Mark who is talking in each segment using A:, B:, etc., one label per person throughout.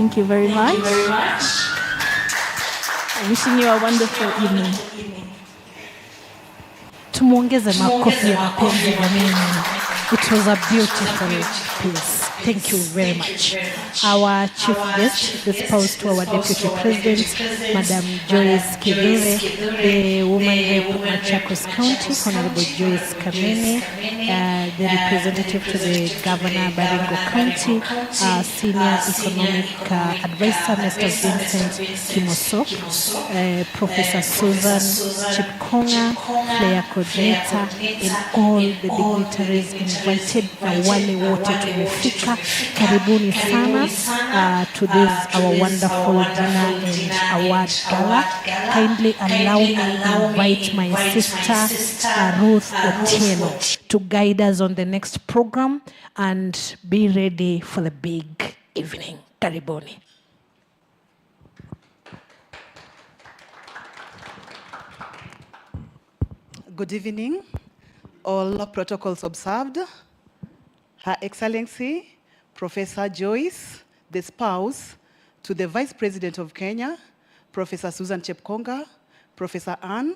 A: Thank you very much. Wishing you a wonderful evening.
B: Tumuongeze makofi ya mapenzi jamani. It was a beautiful piece. Thank you very much. Our chief guest, the spouse to our Deputy President, Madam Joyce Kibure, the woman rep Machakos County, Honorable Joyce Kamene, the representative to the Governor Baringo County, Senior Economic Advisor, Mr. Vincent Kimosop, Professor Susan Chipkonga, FLAIR Coordinator, and all the dignitaries invited na wale wote tumefika. Karibuni sana to this our wonderful dinner and award gala. Kindly allow me to invite my sister Ruth Otieno to guide us on the next program and be ready for the big evening. Karibuni.
C: Good evening. All protocols observed. Her Excellency, Professor Joyce, the spouse to the Vice President of Kenya, Professor Susan Chepkonga, Professor Ann,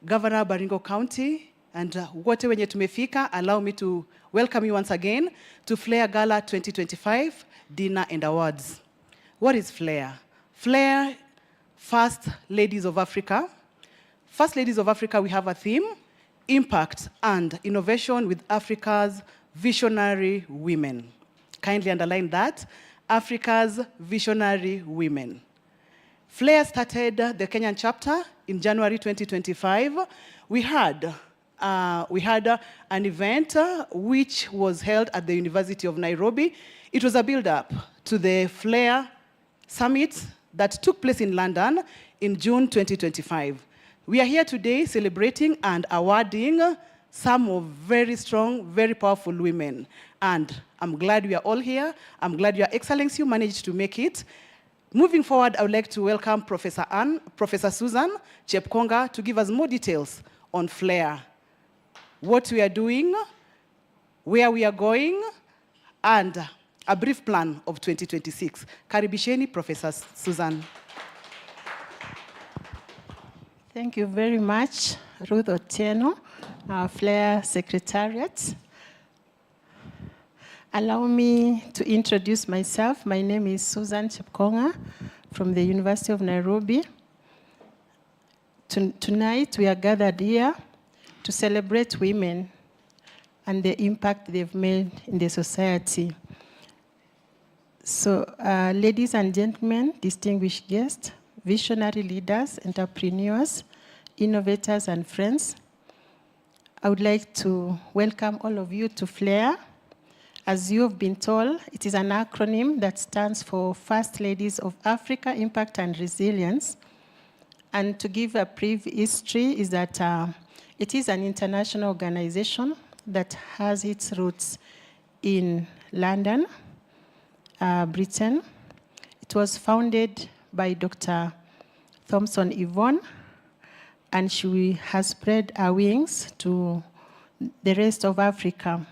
C: Governor Baringo County, and wote wenye tumefika, allow me to welcome you once again to FLAIR Gala 2025 Dinner and Awards. What is FLAIR? FLAIR, First Ladies of Africa. First Ladies of Africa, we have a theme, Impact and Innovation with Africa's Visionary Women. Kindly underline that, Africa's Visionary Women. FLAIR started the Kenyan chapter in January 2025. We had an event which was held at the University of Nairobi. It was a build-up to the FLAIR Summit that took place in London in June 2025. We are here today celebrating and awarding some of very strong, very powerful women. And I'm glad we are all here. I'm glad Your Excellency you managed to make it. Moving forward, I would like to welcome Professor Susan Chepkonga to give us more details on FLAIR, what we are doing, where we are going, and a brief plan of 2026. Karibisheni, Professor Susan.
D: Thank you very much, Ruth Otieno, our FLAIR Secretariat. Allow me to introduce myself. My name is Susan Chepkonga from the University of Nairobi. Tonight, we are gathered here to celebrate women and the impact they've made in the society. So, ladies and gentlemen, distinguished guests, visionary leaders, entrepreneurs, innovators, and friends, I would like to welcome all of you to FLAIR. As you have been told, it is an acronym that stands for First Ladies of Africa, Impact and Resilience. And to give a brief history is that it is an international organization that has its roots in London, Britain. It was founded by Dr. Thompson Yvonne, and she has spread her wings to the rest of Africa.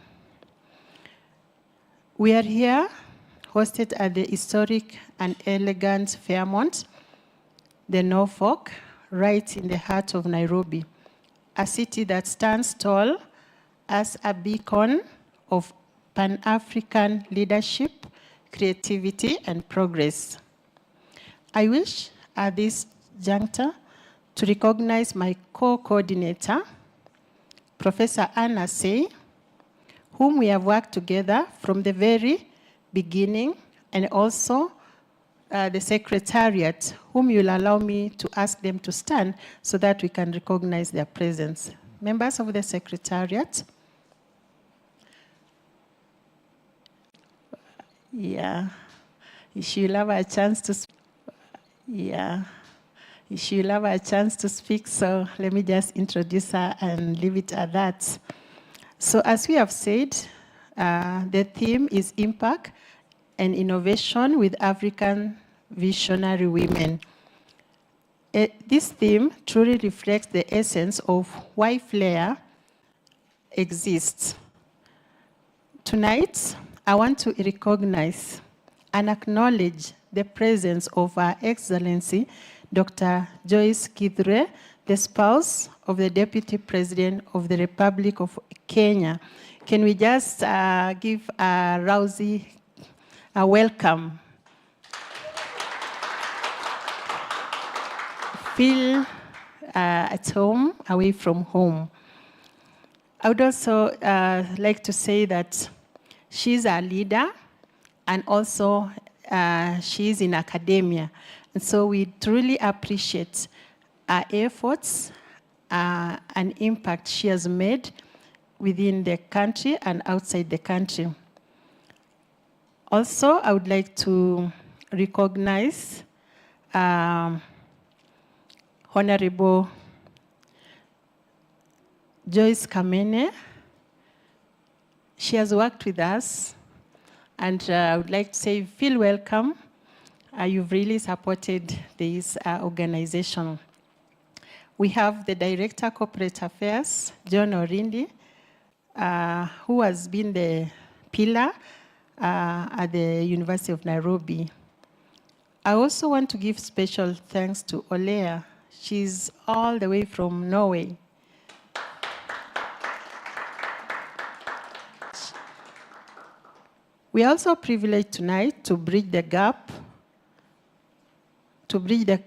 D: We are here, hosted at the historic and elegant Fairmont, the Norfolk, right in the heart of Nairobi, a city that stands tall as a beacon of Pan-African leadership, creativity, and progress. I wish at this juncture to recognize my co-coordinator, Professor Anna Say, whom we have worked together from the very beginning, and also the Secretariat, whom you'll allow me to ask them to stand so that we can recognize their presence. Members of the Secretariat. Yeah, she'll have a chance to speak. Yeah, she'll have a chance to speak, so let me just introduce her and leave it at that. So as we have said, the theme is Impact and Innovation with African Visionary Women. This theme truly reflects the essence of why FLAIR exists. Tonight, I want to recognize and acknowledge the presence of Her Excellency, Dr. Joyce Kithre, the spouse of the Deputy President of the Republic of Kenya. Can we just give a rousy welcome? Feel at home, away from home. I would also like to say that she's a leader, and also she's in academia. And so we truly appreciate her efforts and impact she has made within the country and outside the country. Also, I would like to recognize Honorable Joyce Kamene. She has worked with us, and I would like to say, feel welcome. You've really supported this organization. We have the Director of Corporate Affairs, John Orindi, who has been the pillar at the University of Nairobi. I also want to give special thanks to Olea. She's all the way from Norway. We are also privileged tonight to bridge the gap, to bridge the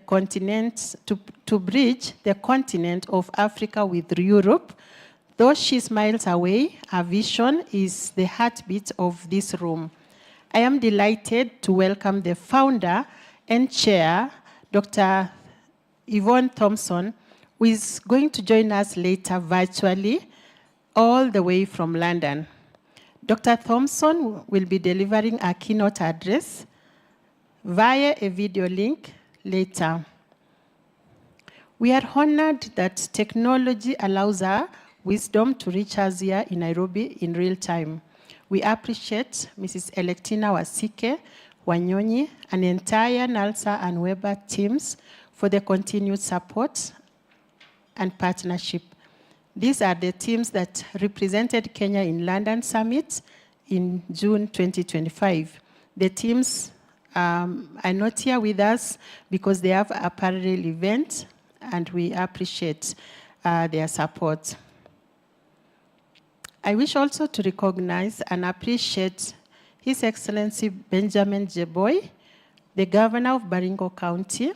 D: continent of Africa with Europe. Though she's miles away, her vision is the heartbeat of this room. I am delighted to welcome the founder and chair, Dr. Yvonne Thompson, who is going to join us later virtually, all the way from London. Dr. Thompson will be delivering a keynote address via a video link later. We are honored that technology allows our wisdom to reach us here in Nairobi in real time. We appreciate Mrs. Electina Wasike, Wanyonyi, and the entire NALSA and Weber teams for the continued support and partnership. These are the teams that represented Kenya in London Summit in June 2025. The teams are not here with us because they have a parallel event, and we appreciate their support. I wish also to recognize and appreciate His Excellency Benjamin Jeboy, the Governor of Baringo County.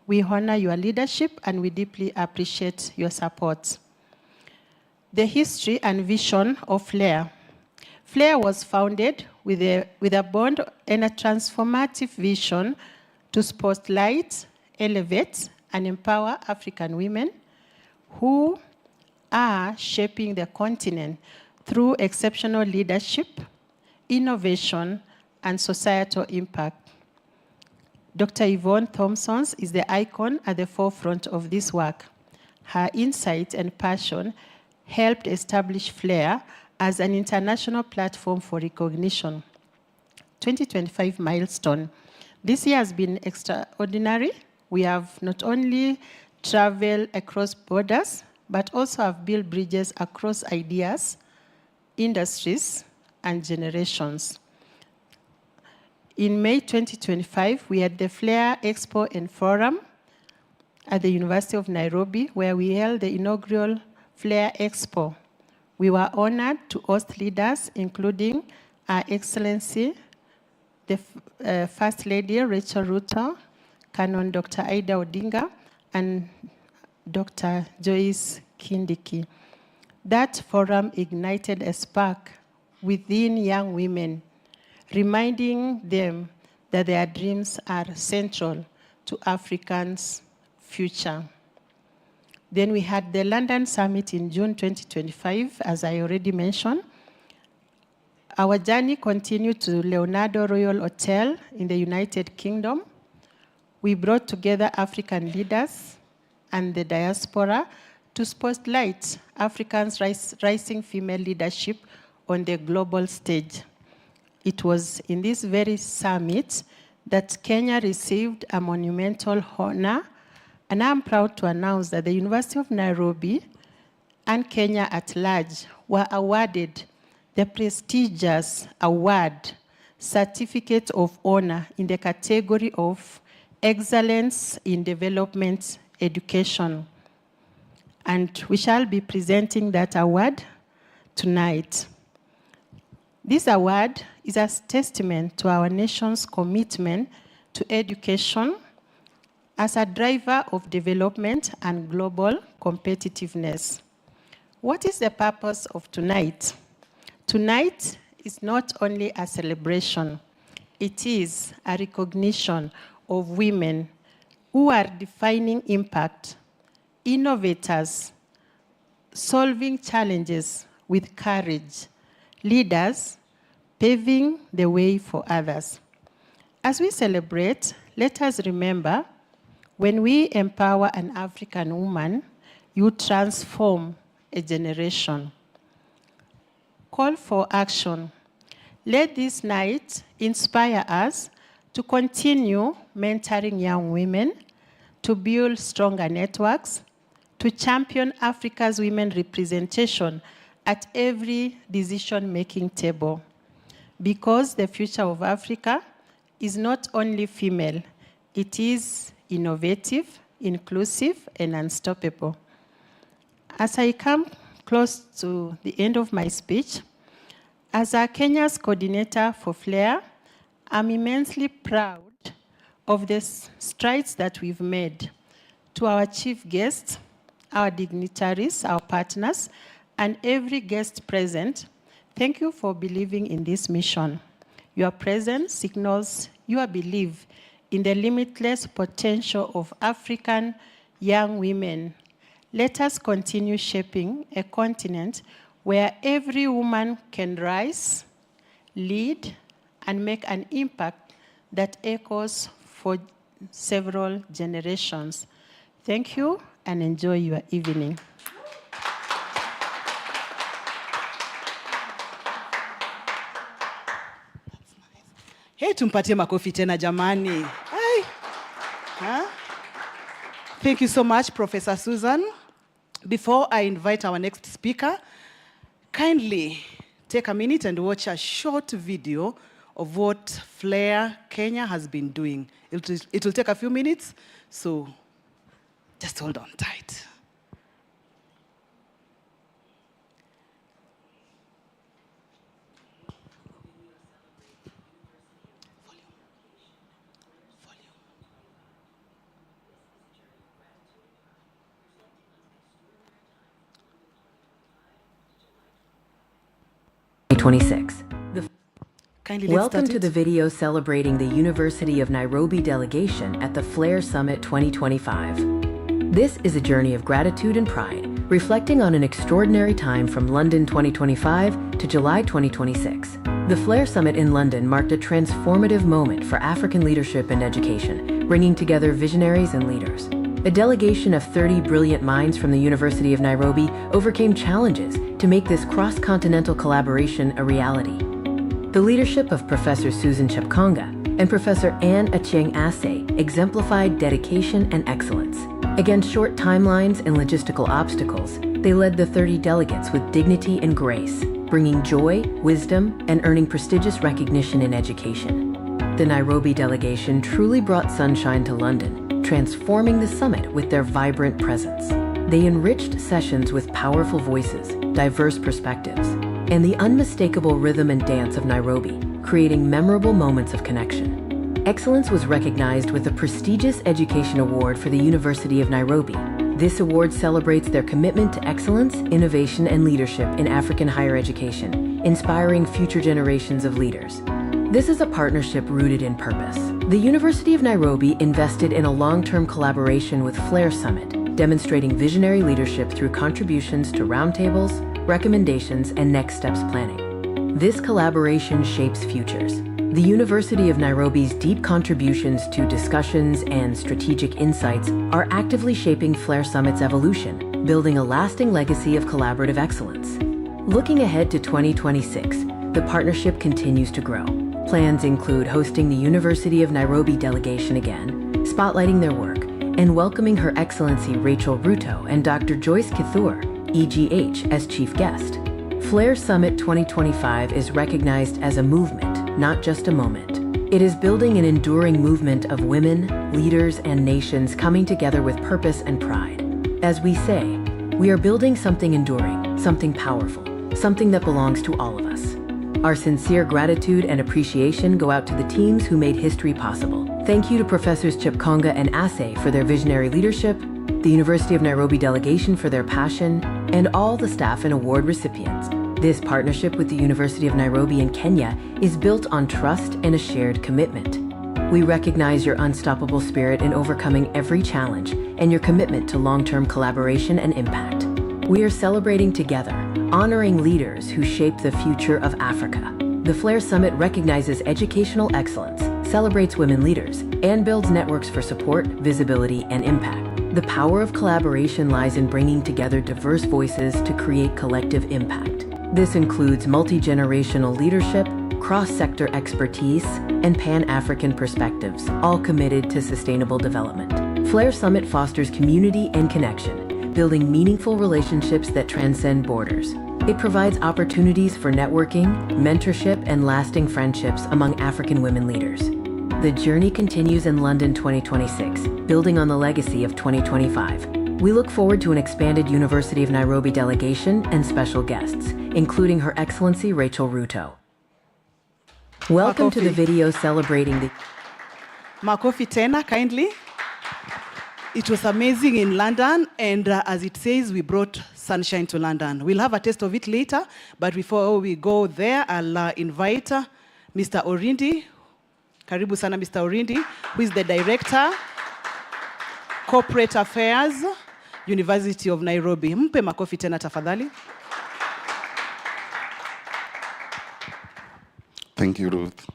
D: We honor your leadership and we deeply appreciate your support. The history and vision of FLAIR. FLAIR was founded with a bond and a transformative vision to spotlight, elevate, and empower African women who are shaping the continent through exceptional leadership, innovation, and societal impact. Dr. Yvonne Thompson is the icon at the forefront of this work. Her insight and passion helped establish FLAIR as an international platform for recognition. 2025 milestone. This year has been extraordinary. We have not only traveled across borders, but also have built bridges across ideas, industries, and generations. In May 2025, we had the FLAIR Expo and Forum at the University of Nairobi, where we held the inaugural FLAIR Expo. We were honored to host leaders, including Her Excellency, the First Lady, Rachel Ruto, Canon Dr. Ida Odinga, and Dr. Joyce Kindiki. That forum ignited a spark within young women, reminding them that their dreams are central to Africans' future. Then we had the London Summit in June 2025, as I already mentioned. Our journey continued to Leonardo Royal Hotel in the United Kingdom. We brought together African leaders and the diaspora to spotlight Africans' rising female leadership on the global stage. It was in this very summit that Kenya received a monumental honor, and I'm proud to announce that the University of Nairobi and Kenya at large were awarded the prestigious award, Certificate of Honor in the category of Excellence in Development Education. And we shall be presenting that award tonight. This award is a testament to our nation's commitment to education as a driver of development and global competitiveness. What is the purpose of tonight? Tonight is not only a celebration, it is a recognition of women who are defining impact, innovators, solving challenges with courage, leaders paving the way for others. As we celebrate, let us remember, when we empower an African woman, you transform a generation. Call for action. Let this night inspire us to continue mentoring young women, to build stronger networks, to champion Africa's women representation at every decision-making table. Because the future of Africa is not only female, it is innovative, inclusive, and unstoppable. As I come close to the end of my speech, as Kenya's coordinator for FLAIR, I'm immensely proud of the strides that we've made. To our chief guests, our dignitaries, our partners, and every guest present, thank you for believing in this mission. Your presence signals your belief in the limitless potential of African young women. Let us continue shaping a continent where every woman can rise, lead, and make an impact that echoes for several generations. Thank you, and enjoy your evening.
C: Hey, tumpatie makofi tena jamani. Hey. Huh? Thank you so much, Professor Susan. Before I invite our next speaker, kindly take a minute and watch a short video of what FLAIR Kenya has been doing. It will take a few minutes, so just hold on tight.
E: Welcome to the video celebrating the University of Nairobi delegation at the FLAIR Summit 2025. This is a journey of gratitude and pride, reflecting on an extraordinary time from London 2025 to July 2026. The FLAIR Summit in London marked a transformative moment for African leadership and education, bringing together visionaries and leaders. A delegation of 30 brilliant minds from the University of Nairobi overcame challenges to make this cross-continental collaboration a reality. The leadership of Professor Susan Chepkonga and Professor Anne Achieng Ase exemplified dedication and excellence. Against short timelines and logistical obstacles, they led the 30 delegates with dignity and grace, bringing joy, wisdom, and earning prestigious recognition in education. The Nairobi delegation truly brought sunshine to London, transforming the summit with their vibrant presence. They enriched sessions with powerful voices, diverse perspectives, and the unmistakable rhythm and dance of Nairobi, creating memorable moments of connection. Excellence was recognized with the prestigious Education Award for the University of Nairobi. This award celebrates their commitment to excellence, innovation, and leadership in African higher education, inspiring future generations of leaders. This is a partnership rooted in purpose. The University of Nairobi invested in a long-term collaboration with FLAIR Summit, demonstrating visionary leadership through contributions to roundtables, recommendations, and next steps planning. This collaboration shapes futures. The University of Nairobi's deep contributions to discussions and strategic insights are actively shaping FLAIR Summit's evolution, building a lasting legacy of collaborative excellence. Looking ahead to 2026, the partnership continues to grow. Plans include hosting the University of Nairobi delegation again, spotlighting their work, and welcoming Her Excellency Rachel Ruto and Dr. Joyce Kithur, EGH, as chief guest. FLAIR Summit 2025 is recognized as a movement, not just a moment. It is building an enduring movement of women, leaders, and nations coming together with purpose and pride. As we say, we are building something enduring, something powerful, something that belongs to all of us. Our sincere gratitude and appreciation go out to the teams who made history possible. Thank you to Professors Chepkonga and Ase for their visionary leadership, the University of Nairobi delegation for their passion, and all the staff and award recipients. This partnership with the University of Nairobi in Kenya is built on trust and a shared commitment. We recognize your unstoppable spirit in overcoming every challenge and your commitment to long-term collaboration and impact. We are celebrating together, honoring leaders who shaped the future of Africa. The FLAIR Summit recognizes educational excellence, celebrates women leaders, and builds networks for support, visibility, and impact. The power of collaboration lies in bringing together diverse voices to create collective impact. This includes multi-generational leadership, cross-sector expertise, and Pan-African perspectives, all committed to sustainable development. FLAIR Summit fosters community and connection, building meaningful relationships that transcend borders. It provides opportunities for networking, mentorship, and lasting friendships among African women leaders. The journey continues in London 2026, building on the legacy of 2025. We look forward to an expanded University of Nairobi delegation and special guests, including Her Excellency Rachel Ruto. Welcome to the video celebrating the...
C: Makofi tena, kindly. It was amazing in London, and as it says, we brought sunshine to London. We'll have a taste of it later, but before we go there, I'll invite Mr. Orindi. Karibu sana, Mr. Orindi, who is the Director, Corporate Affairs, University of Nairobi. Mpe makofi tena tafadhali.
F: Thank you, Ruth.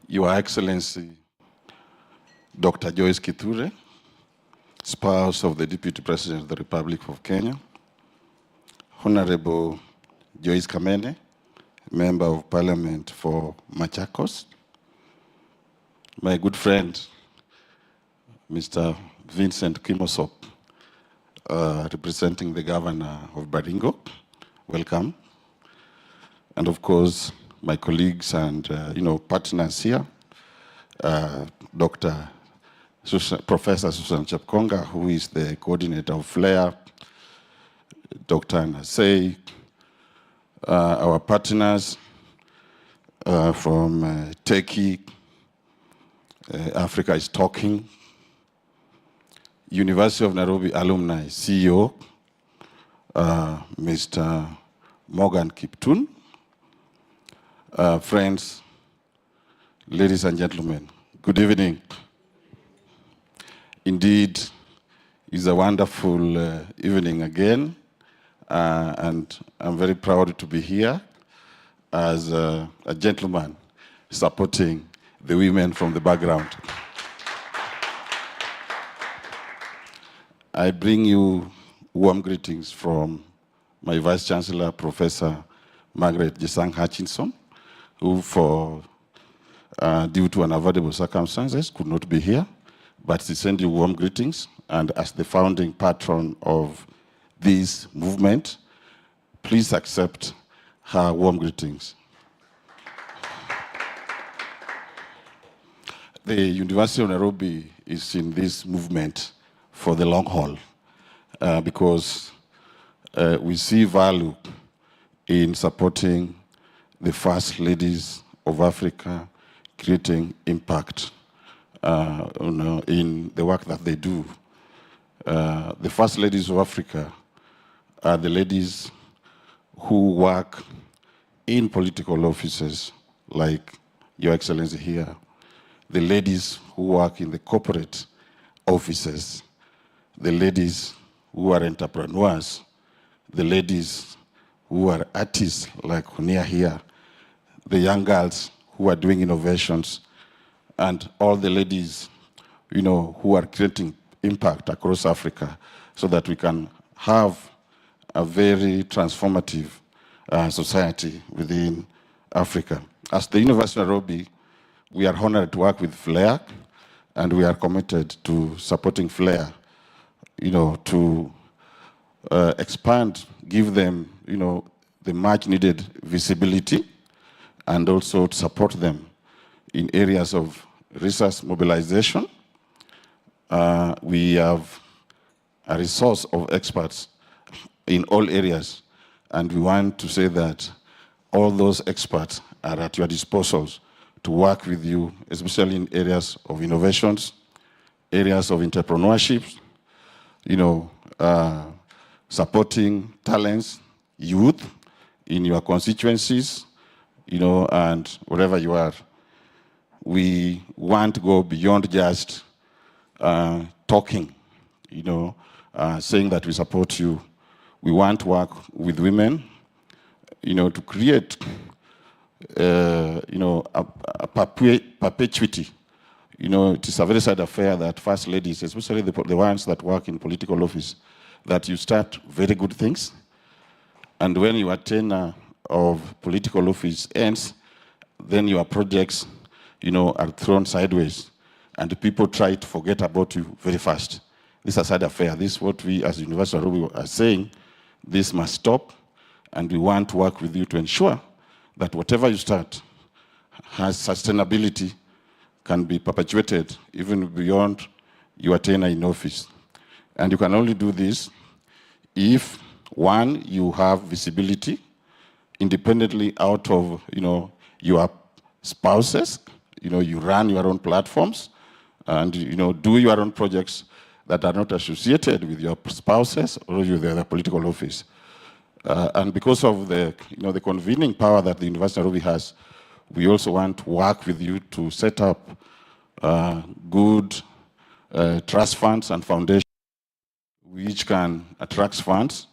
F: Your Excellency, Dr. Joyce Kithure, spouse of the Deputy President of the Republic of Kenya, Honorable Joyce Kamene, Member of Parliament for Machakos, my good friend, Mr. Vincent Kimosop, representing the Governor of Baringo, welcome. And of course, my colleagues and partners here, Professor Susan Chepkonga, who is the coordinator of FLAIR, Dr. Nasei, our partners from Turkey, Africa is Talking, University of Nairobi Alumni CEO, Mr. Morgan Kiptun, friends, ladies and gentlemen, good evening. Indeed, it's a wonderful evening again, and I'm very proud to be here as a gentleman supporting the women from the background. I bring you warm greetings from my Vice Chancellor, Professor Margaret Jesang Hutchinson, who due to unavoidable circumstances could not be here, but she sends you warm greetings, and as the founding patron of this movement, please accept her warm greetings. The University of Nairobi is in this movement for the long haul because we see value in supporting the first ladies of Africa, creating impact in the work that they do. The first ladies of Africa are the ladies who work in political offices, like Your Excellency here, the ladies who work in the corporate offices, the ladies who are entrepreneurs, the ladies who are artists like Hunia here, the young girls who are doing innovations, and all the ladies, who are creating impact across Africa so that we can have a very transformative society within Africa. As the University of Nairobi, we are honored to work with FLAIR, and we are committed to supporting FLAIR, to expand, give them, the much needed visibility and also to support them in areas of resource mobilization. We have a resource of experts in all areas, and we want to say that all those experts are at your disposal to work with you, especially in areas of innovations, areas of entrepreneurship, supporting talents, youth in your constituencies, and wherever you are. We want to go beyond just talking, saying that we support you. We want to work with women, to create, a perpetuity. It is a very sad affair that first ladies, especially the ones that work in political office, that you start very good things, and when your tenure of political office ends, then your projects, are thrown sideways, and people try to forget about you very fast. This is a sad affair. This is what we as the University of Nairobi are saying. This must stop, and we want to work with you to ensure that whatever you start has sustainability, can be perpetuated even beyond your tenure in office. And you can only do this if, one, you have visibility independently out of, your spouses. You run your own platforms and, do your own projects that are not associated with your spouses or with the other political office. And because of the, the convening power that the University of Nairobi has, we also want to work with you to set up good trust funds and foundations which can attract funds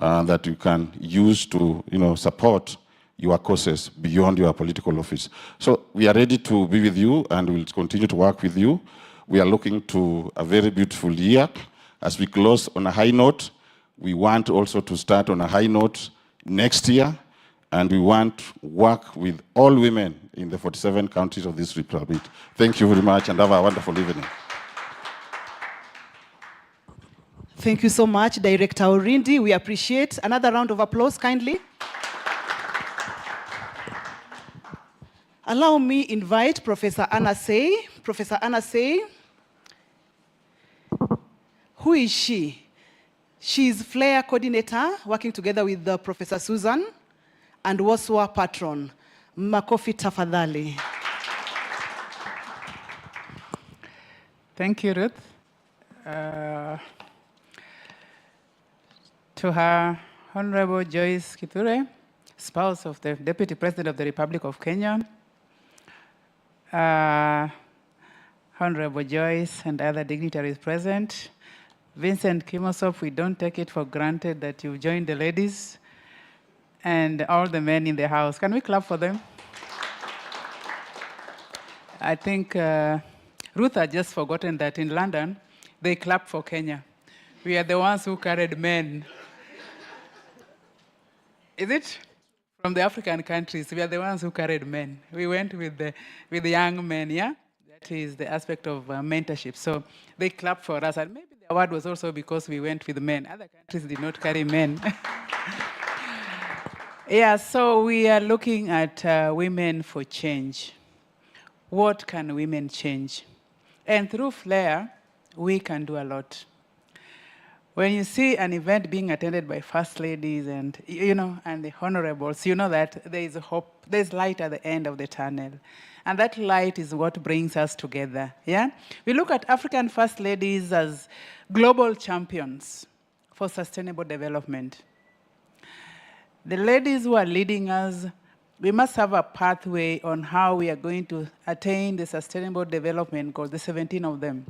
F: that you can use to, support your causes beyond your political office. So we are ready to be with you, and we'll continue to work with you. We are looking to a very beautiful year. As we close on a high note, we want also to start on a high note next year, and we want to work with all women in the 47 counties of this republic. Thank you very much, and have a wonderful evening.
C: Thank you so much, Director Orindi. We appreciate. Another round of applause, kindly. Allow me invite Professor Anna Say. Professor Anna Say, who is she? She is FLAIR coordinator, working together with Professor Susan, and WASWA patron. Makofi tafadhali.
G: Thank you, Ruth. To her Honorable Joyce Kithure, spouse of the Deputy President of the Republic of Kenya, Honorable Joyce and other dignitaries present, Vincent Kimosop, we don't take it for granted that you've joined the ladies, and all the men in the house. Can we clap for them? I think Ruth had just forgotten that in London, they clap for Kenya. We are the ones who carried men. Is it? From the African countries, we are the ones who carried men. We went with the young men, yeah? That is the aspect of mentorship. So they clapped for us, and maybe the award was also because we went with men. Other countries did not carry men. Yeah, so we are looking at women for change. What can women change? And through FLAIR, we can do a lot. When you see an event being attended by first ladies and, and the honorables, you know that there is hope, there's light at the end of the tunnel. And that light is what brings us together, yeah? We look at African first ladies as global champions for sustainable development. The ladies who are leading us, we must have a pathway on how we are going to attain the sustainable development goals, the 17 of them.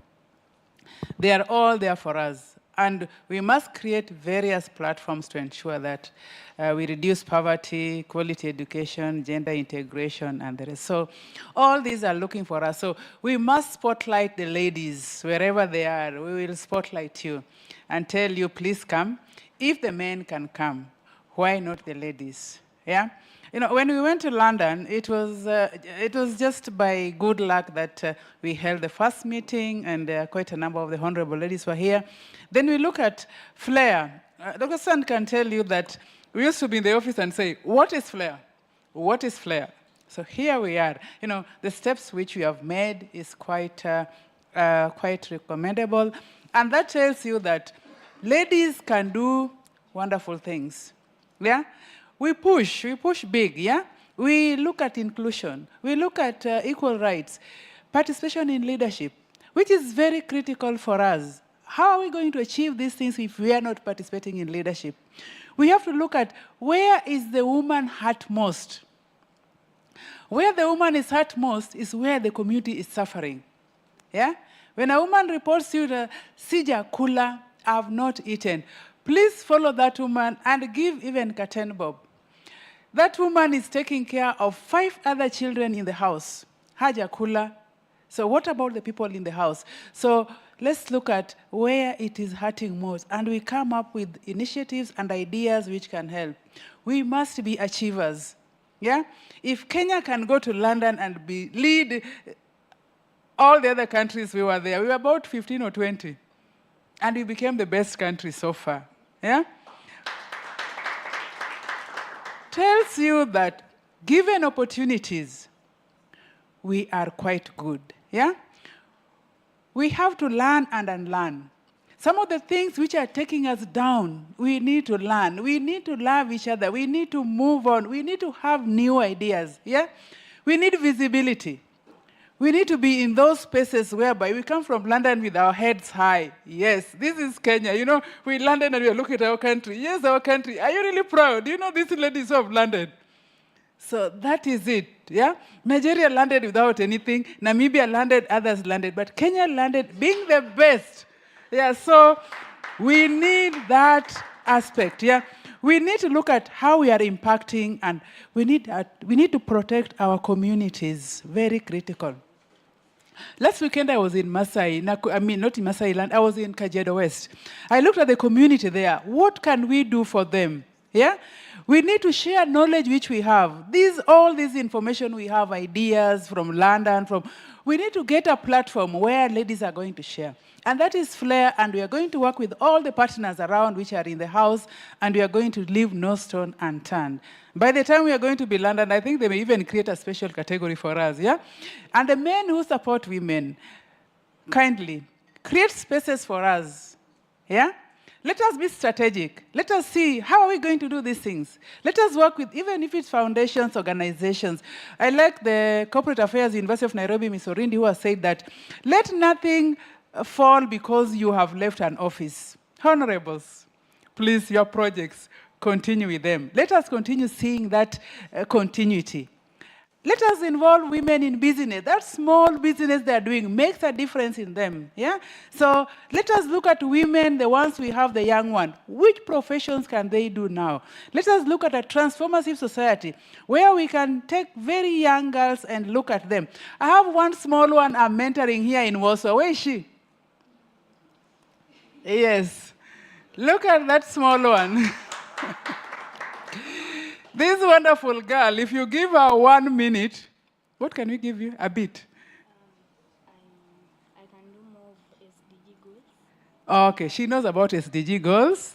G: They are all there for us. And we must create various platforms to ensure that we reduce poverty, quality education, gender integration, and the rest. So all these are looking for us. So we must spotlight the ladies wherever they are. We will spotlight you and tell you, please come. If the men can come, why not the ladies? Yeah? When we went to London, it was just by good luck that we held the first meeting, and quite a number of the honorable ladies were here. Then we look at FLAIR. Dr. Sand can tell you that We used to be in the office and say, what is FLAIR? What is FLAIR? So here we are. You know, the steps which we have made is quite recommendable. And that tells you that ladies can do wonderful things. Yeah? We push big, yeah? We look at inclusion. We look at equal rights, participation in leadership, which is very critical for us. How are we going to achieve these things if we are not participating in leadership? We have to look at where is the woman hurt most. Where the woman is hurt most is where the community is suffering. Yeah? When a woman reports to you, Sija Kula, I have not eaten, please follow that woman and give even Katen Bob. That woman is taking care of 5 other children in the house. Haja Kula. So what about the people in the house? So let's look at where it is hurting most, and we come up with initiatives and ideas which can help. We must be achievers. Yeah? If Kenya can go to London and lead all the other countries we were there, we were about 15 or 20. And we became the best country so far. Yeah? Tells you that given opportunities, we are quite good. Yeah? We have to learn and unlearn. Some of the things which are taking us down, we need to learn. We need to love each other. We need to move on. We need to have new ideas. Yeah? We need visibility. We need to be in those spaces whereby we come from London with our heads high. Yes, this is Kenya. You know, we landed and we look at our country. Yes, our country. Are you really proud? You know, these ladies who have landed. So that is it, yeah? Nigeria landed without anything. Namibia landed, others landed. But Kenya landed being the best. Yeah, so we need that aspect, yeah? We need to look at how we are impacting, and we need to protect our communities. Very critical. Last weekend I was in Masai, not in Masai land, I was in Kajiado West. I looked at the community there. What can we do for them? Yeah? We need to share knowledge which we have. All this information we have, ideas from London, we need to get a platform where ladies are going to share. And that is FLAIR, and we are going to work with all the partners around which are in the house, and we are going to leave no stone unturned. By the time we are going to be London, I think they may even create a special category for us, yeah? And the men who support women, kindly, create spaces for us, yeah? Let us be strategic. Let us see, how are we going to do these things? Let us work with, even if it's foundations, organizations. I like the Corporate Affairs University of Nairobi, Ms. Orindi, who has said that, let nothing fall because you have left an office. Honorables, please, your projects, continue with them. Let us continue seeing that continuity. Let us involve women in business. That small business they're doing makes a difference in them. Yeah? So let us look at women, the ones we have, the young one. Which professions can they do now? Let us look at a transformative society where we can take very young girls and look at them. I have one small one I'm mentoring here in Warsaw. Where is she? Yes. Look at that small one. This wonderful girl, if you give her 1 minute, what can we give you? A bit.
H: I can do more of SDG goals.
G: Okay, she knows about SDG goals.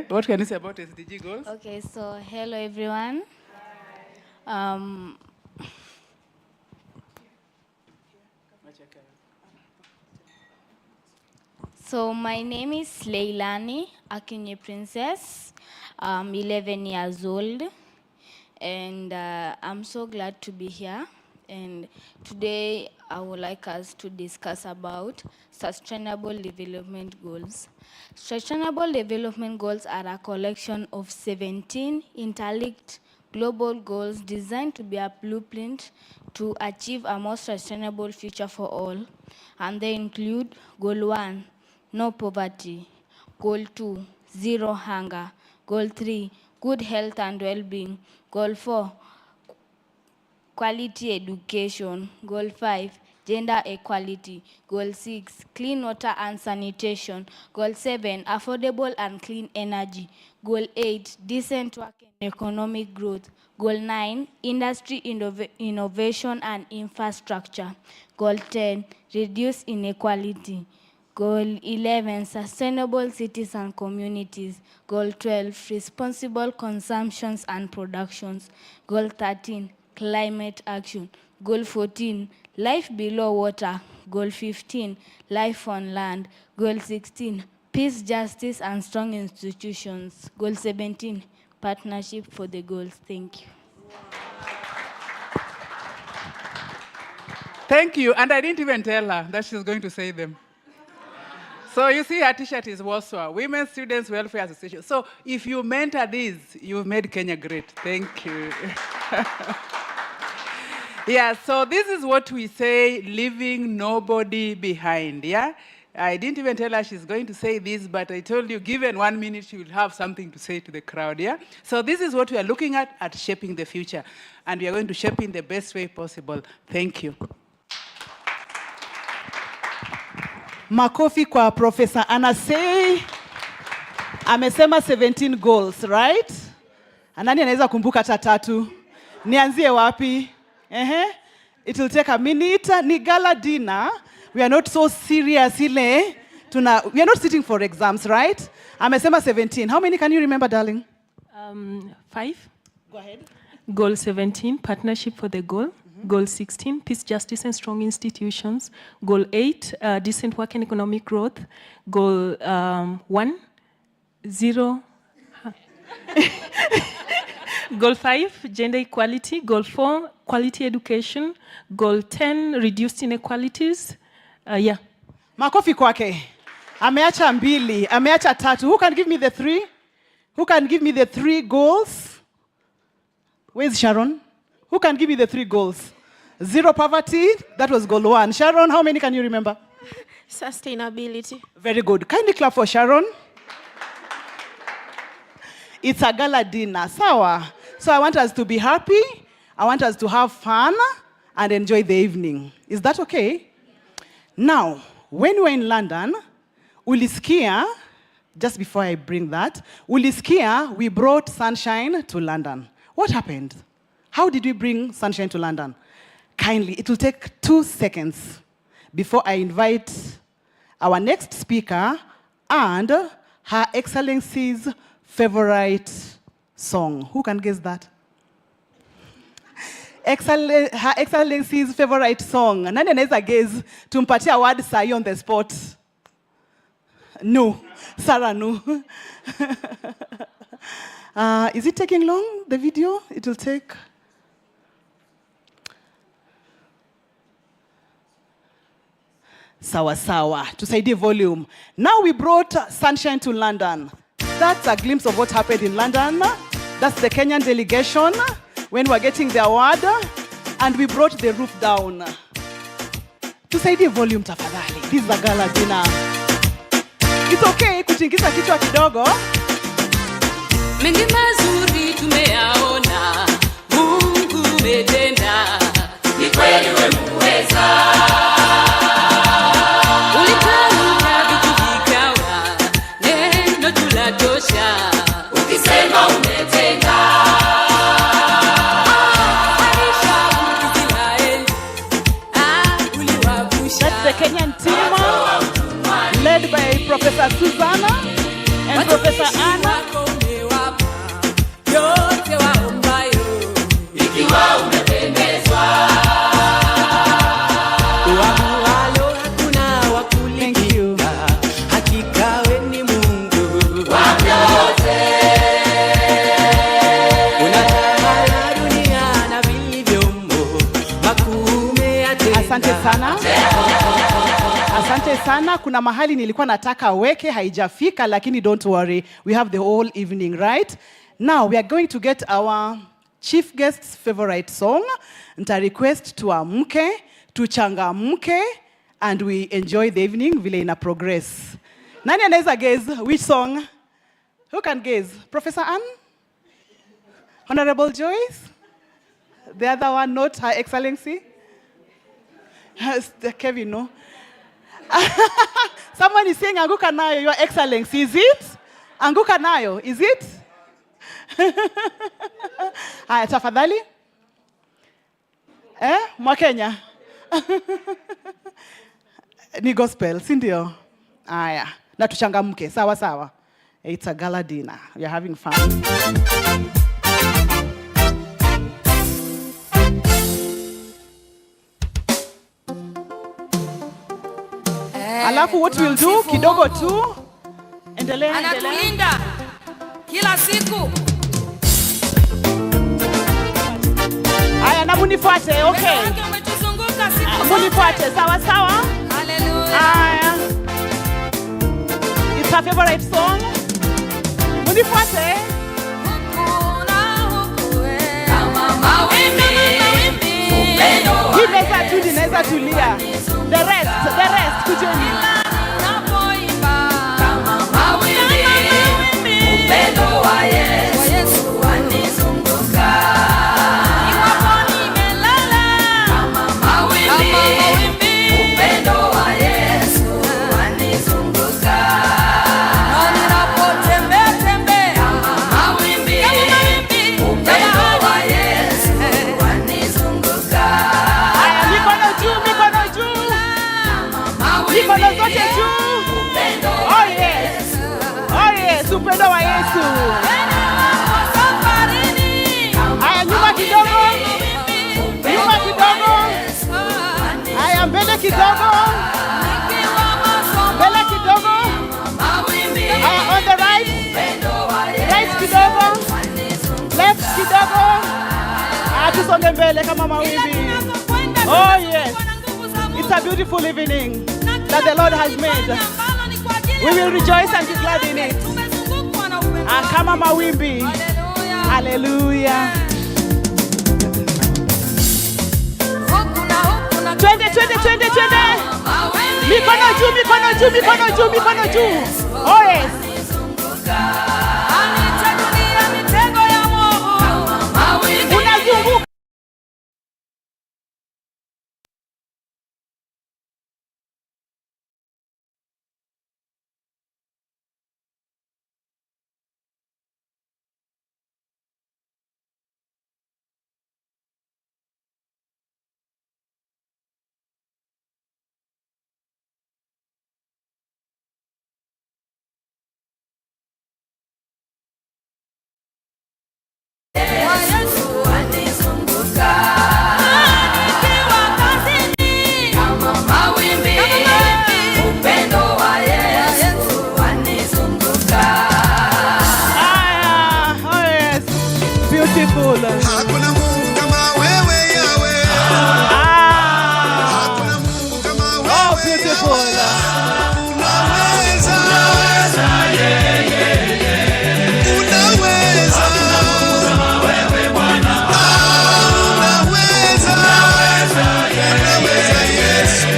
G: What can you say about SDG goals?
H: Okay, so hello everyone. So my name is Leilani Akinye Princess. I'm 11 years old, and I'm so glad to be here. And today I would like us to discuss about Sustainable Development Goals. Sustainable Development Goals are a collection of 17 interlinked global goals designed to be a blueprint to achieve a more sustainable future for all. And they include Goal 1, no poverty. Goal 2, zero hunger. Goal 3, good health and well-being. Goal 4, quality education. Goal 5, gender equality. Goal 6, clean water and sanitation. Goal 7, affordable and clean energy. Goal 8, decent work and economic growth. Goal 9, industry innovation and infrastructure. Goal 10, reduce inequality. Goal 11, sustainable cities and communities. Goal 12, responsible consumptions and productions. Goal 13, climate action. Goal 14, life below water. Goal 15, life on land. Goal 16, peace, justice, and strong institutions. Goal 17, partnership for the goals. Thank you.
G: Thank you. And I didn't even tell her that she's going to say them. So you see, her t-shirt is WASWA, Women Students Welfare Association. So if you mentor these, you've made Kenya great. Thank you. Yeah, so this is what we say, leaving nobody behind, yeah? I didn't even tell her she's going to say this, but I told you, given 1 minute, she will have something to say to the crowd, yeah? So this is what we are looking at shaping the future. And we are going to shape in the best way possible. Thank you.
C: Makofi kwa Professor Anasei. Amesema 17 goals, right? Anani anaweza kumbuka hata 3? Nianzie wapi? It will take a minute. Ni gala dinner. We are not so serious ile. We are not sitting for exams, right? Amesema 17. How many can you remember, darling?
A: 5.
C: Go ahead.
A: Goal 17, partnership for the goal. Goal 16, peace, justice, and strong institutions. Goal 8, decent work and economic growth. Goal 1, 0. Goal 5, gender equality. Goal 4, quality education. Goal 10, reduced inequalities. Yeah.
C: Makofi kwake. Ameacha 2, ameacha 3. Who can give me the 3? Who can give me the 3 goals? Where's Sharon? Who can give me the 3 goals? 0 poverty, that was goal 1. Sharon, how many can you remember?
I: Sustainability.
C: Very good. Kindly clap for Sharon. It's a gala dinner, sawa. So I want us to be happy. I want us to have fun and enjoy the evening. Is that okay? Now, when we're in London, ulisikia, just before I bring that, ulisikia, we brought sunshine to London. What happened? How did we bring sunshine to London? Kindly, it will take 2 seconds before I invite our next speaker and Her Excellency's favorite song. Who can guess that? Her Excellency's favorite song. Nani anaweza guess? Tumpatie award sahi on the spot. No. Sarah, no. Is it taking long, the video? It will take... Sawa sawa, tusaidie volume. Now we brought sunshine to London. That's a glimpse of what happened in London. That's the Kenyan delegation when we were getting the award. And we brought the roof down. Tusaidie volume tafadhali. This is a gala dinner. It's okay kutingisa kichwa kidogo.
J: Mengi mazuri tumeyaona, Mungu umetenda, ni kweli wewe muweza. Ulitamka vitu vikawa, neno tulatosha, ukisema umetenda.
C: That's the Kenyan team, led by Professor Susanna and Professor Anna. Thank you. Asante sana. Asante sana. Kuna mahali nilikuwa nataka weke haijafika, lakini don't worry. We have the whole evening, right? Now we are going to get our chief guest's favorite song. Nita request tuamke, tuchangamke, and we enjoy the evening vile ina progress. Nani anaweza guess which song? Who can guess? Professor Ann? Honorable Joyce? The other one, not Her Excellency? Kevin, no? Someone is saying, Anguka nayo, Your Excellency. Is it? Anguka nayo, is it? Haya, tafadhali. Mwakenya. Ni gospel, si ndio? Aya, na tuchangamke, sawa sawa. It's a gala dinner. We are having fun. Alafu what we'll do kidogo tu. Endelea.
J: Anatulinda kila siku.
C: Aya, na munifuate, okay. Munifuate, sawa sawa.
J: Hallelujah.
C: Aya. It's her favorite song. Munifuate. Inaweza tulia. The rest, kujeni.
J: Upendo wa Yesu wanizunguka. Iwapo nimelala kama mawimbi, upendo wa Yesu wanizunguka. Na ninapotembea kama mawimbi, upendo wa Yesu wanizunguka.
C: Aya, mikono juu. Mikono zote juu. Oh yes. Upendo wa Yesu. Aya, nyuma kidogo. Aya, mbele kidogo. Aya, on the right. Right kidogo. Left kidogo. Aya, tusonge mbele kama mawimbi. Oh yes. It's a beautiful evening that the Lord has made. We will rejoice and be glad in it. Kama mawimbi. Hallelujah. Twende. Mikono juu. Oh yes. Unazunguka.
K: Hakuna Mungu kama wewe Yahweh. Hakuna Mungu kama wewe Yahweh. Unaweza. Unaweza. Hakuna Mungu kama wewe Bwana. Unaweza. Unaweza Yesu.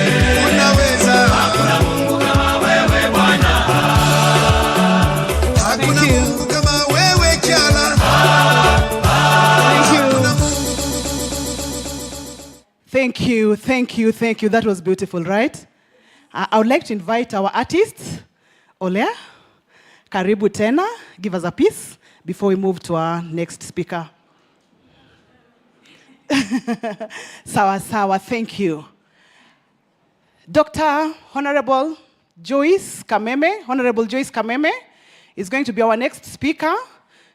K: Unaweza. Hakuna Mungu kama wewe Bwana. Hakuna Mungu kama wewe Gala.
C: Thank you. That was beautiful, right? I would like to invite our artist, Olea. Karibu tena. Give us a piece before we move to our next speaker. Sawa. Thank you. Dr. Honorable Joyce Kameme is going to be our next speaker.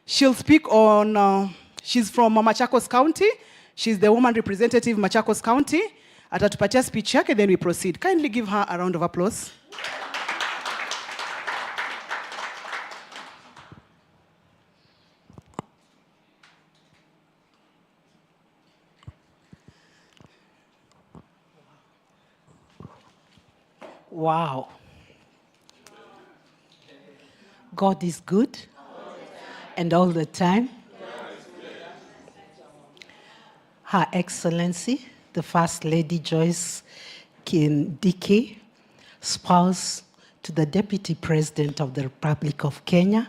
C: She'll speak on, she's from Machakos County. She's the woman representative Machakos County. Atatupatia speech yake, then we proceed. Kindly give her a round of applause.
L: Wow. God is good and all the time. Her Excellency, the First Lady Joyce Kindiki, spouse to the Deputy President of the Republic of Kenya,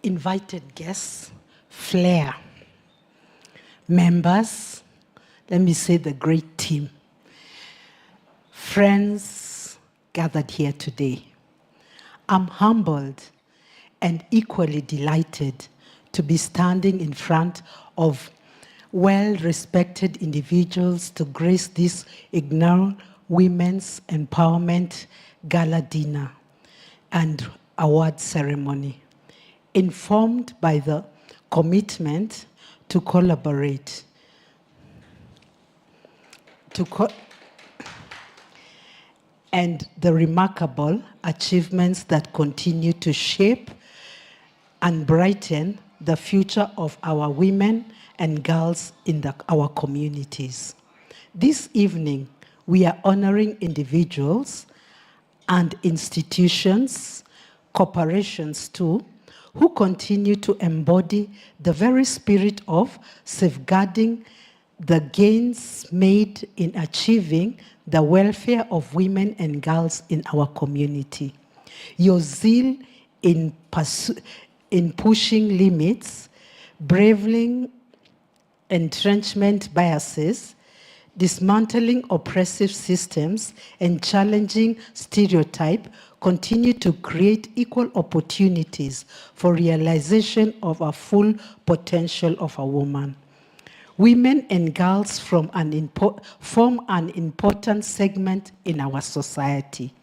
L: invited guests, FLAIR, members, let me say the great team, friends gathered here today. I'm humbled and equally delighted to be standing in front of well-respected individuals to grace this inaugural Women's Empowerment gala dinner and award ceremony, informed by the commitment to collaborate, and the remarkable achievements that continue to shape and brighten the future of our women and girls in our communities. This evening, we are honoring individuals and institutions, corporations too, who continue to embody the very spirit of safeguarding the gains made in achieving the welfare of women and girls in our community. Your zeal in pushing limits, braving entrenchment biases, dismantling oppressive systems, and challenging stereotype continue to create equal opportunities for realization of a full potential of a woman. Women and girls form an important segment in our society.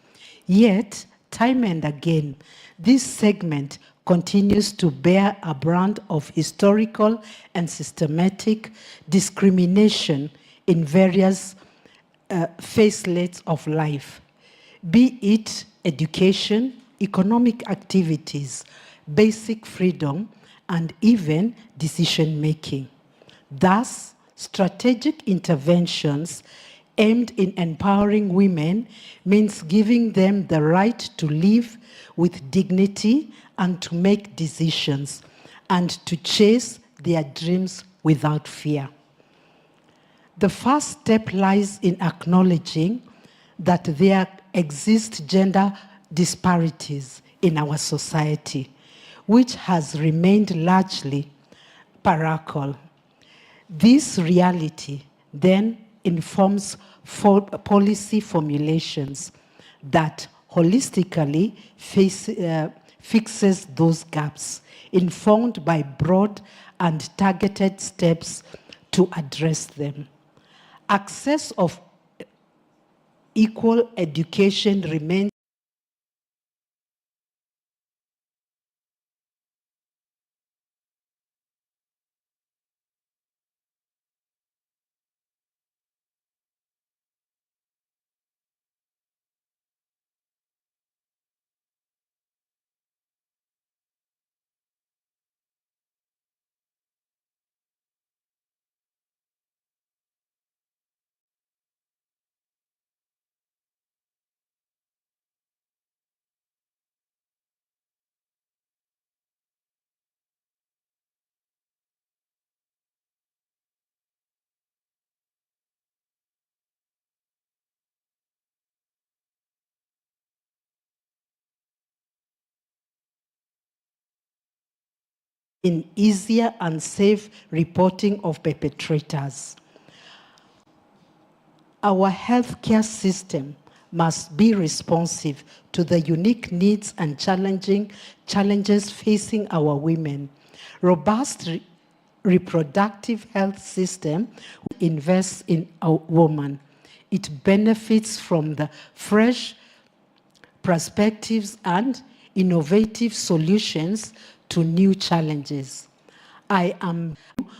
L: Yet, time and again, this segment continues to bear a brand of historical and systematic discrimination in various facets of life, be it education, economic activities, basic freedom, and even decision-making. Thus, strategic interventions aimed in empowering women means giving them the right to live with dignity and to make decisions and to chase their dreams without fear. The first step lies in acknowledging that there exist gender disparities in our society, which has remained largely patriarchal. This reality then informs policy formulations that holistically fixes those gaps, informed by broad and targeted steps to address them. Access of equal education remains in easier and safe reporting of perpetrators. Our healthcare system must be responsive to the unique needs and challenges facing our women. Robust reproductive health system invests in a woman. It benefits from the fresh perspectives and innovative solutions to new challenges. I am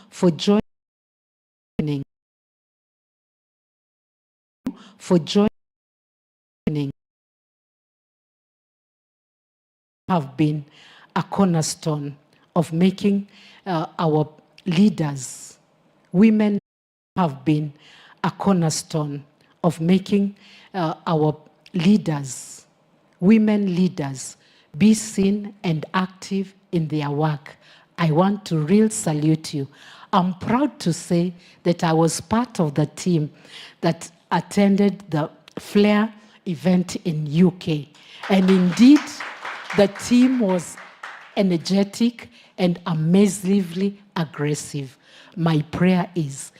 L: for joining have been a cornerstone of making our leaders. Women have been a cornerstone of making our leaders, women leaders, be seen and active in their work. I want to really salute you. I'm proud to say that I was part of the team that attended the FLAIR event in UK. And indeed, the team was energetic and amazingly aggressive. My prayer is,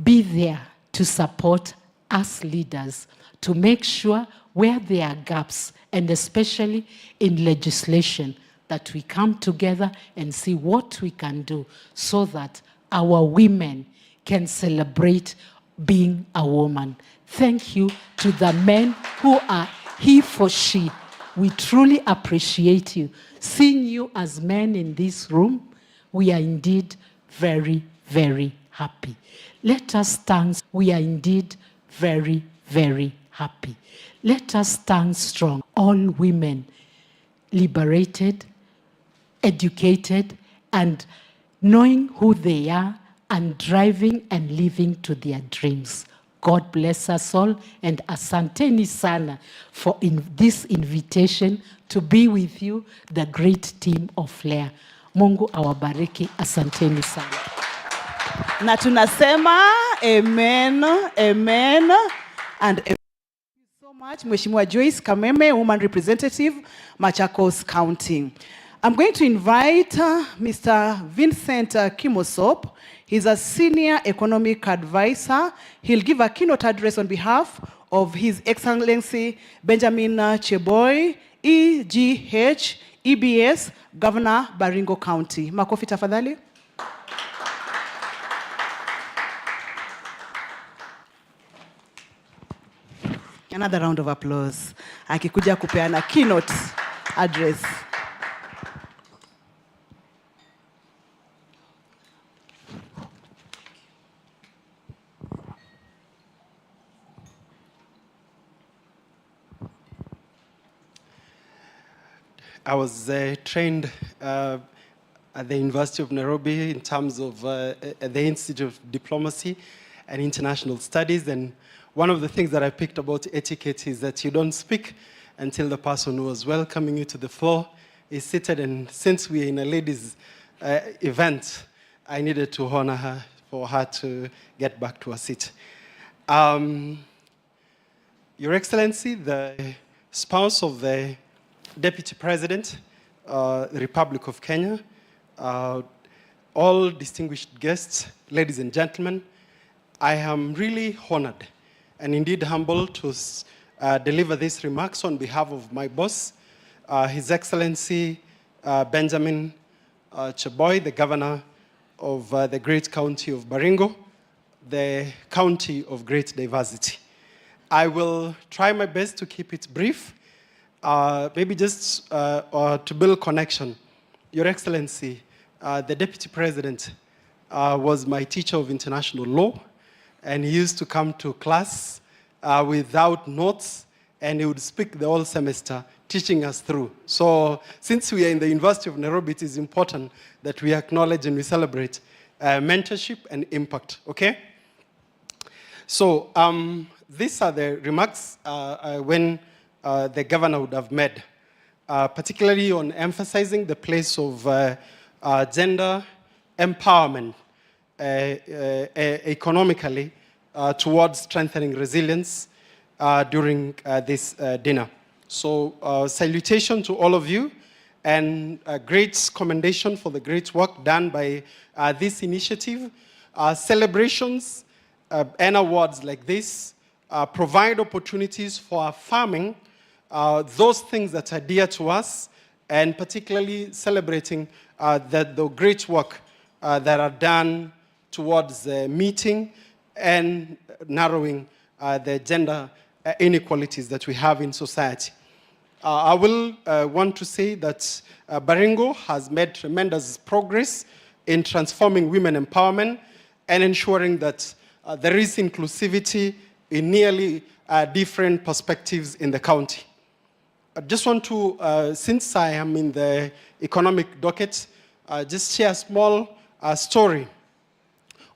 L: be there to support us leaders, to make sure where there are gaps, and especially in legislation, that we come together and see what we can do so that our women can celebrate being a woman. Thank you to the men who are he for she. We truly appreciate you. Seeing you as men in this room, we are indeed very, very happy. Let us stand. We are indeed very, very happy. Let us stand strong. All women liberated, educated, and knowing who they are and driving and living to their dreams. God bless us all, and asanteni sana for this invitation to be with you, the great team of FLAIR. Mungu awabariki, asanteni sana.
C: Na tunasema amen, amen, and amen. Thank you so much, Mheshimiwa Joyce Kameme, Woman Representative, Machakos County. I'm going to invite Mr. Vincent Kimosop. He's a Senior Economic Advisor. He'll give a keynote address on behalf of His Excellency Benjamin Cheboy, EGH, EBS, Governor, Baringo County. Makofi tafadhali. Another round of applause. Akikuja kupeana keynote address.
M: I was trained at the University of Nairobi in terms of the Institute of Diplomacy and International Studies, and one of the things that I picked about etiquette is that you don't speak until the person who was welcoming you to the floor is seated, and since we're in a ladies' event, I needed to honor her for her to get back to her seat. Your Excellency, the spouse of the Deputy President, the Republic of Kenya, all distinguished guests, ladies and gentlemen, I am really honored and indeed humbled to deliver these remarks on behalf of my boss, His Excellency Benjamin Cheboy, the Governor of the great county of Baringo, the county of great diversity. I will try my best to keep it brief. Maybe just to build connection. Your Excellency, the Deputy President was my teacher of international law, and he used to come to class without notes, and he would speak the whole semester, teaching us through. So since we are in the University of Nairobi, it is important that we acknowledge and we celebrate mentorship and impact, okay? So these are the remarks when the governor would have made, particularly on emphasizing the place of gender empowerment economically towards strengthening resilience during this dinner. So salutation to all of you, and a great commendation for the great work done by this initiative. Celebrations and awards like this provide opportunities for affirming those things that are dear to us, and particularly celebrating the great work that are done towards meeting and narrowing the gender inequalities that we have in society. I will want to say that Baringo has made tremendous progress in transforming women empowerment and ensuring that there is inclusivity in nearly different perspectives in the county. I just want to, since I am in the economic docket, just share a small story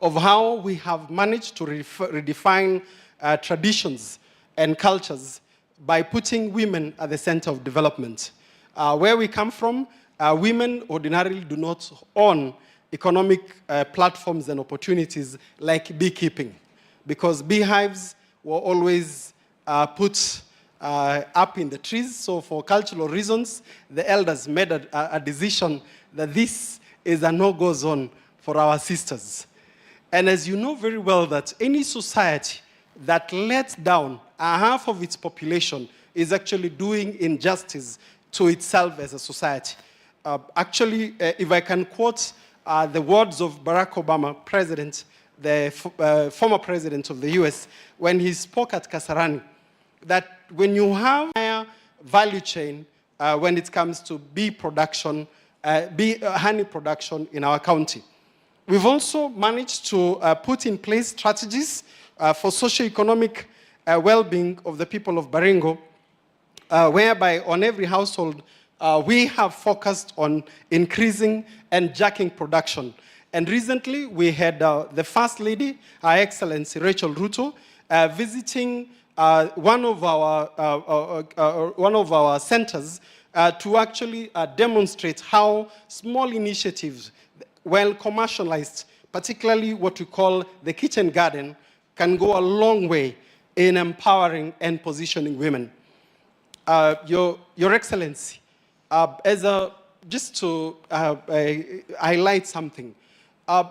M: of how we have managed to redefine traditions and cultures by putting women at the center of development. Where we come from, women ordinarily do not own economic platforms and opportunities like beekeeping, because beehives were always put up in the trees. So for cultural reasons, the elders made a decision that this is a no-go zone for our sisters. And as you know very well, that any society that lets down a half of its population is actually doing injustice to itself as a society. Actually, if I can quote the words of Barack Obama, president, the former president of the US, when he spoke at Kasarani, that when you have value chain when it comes to bee production, honey production in our county. We've also managed to put in place strategies for socio-economic well-being of the people of Baringo, whereby on every household, we have focused on increasing and jacking production. And recently, we had the First Lady, Her Excellency Rachel Ruto, visiting one of our centers to actually demonstrate how small initiatives, well commercialized, particularly what we call the kitchen garden, can go a long way in empowering and positioning women. Your Excellency, just to highlight something,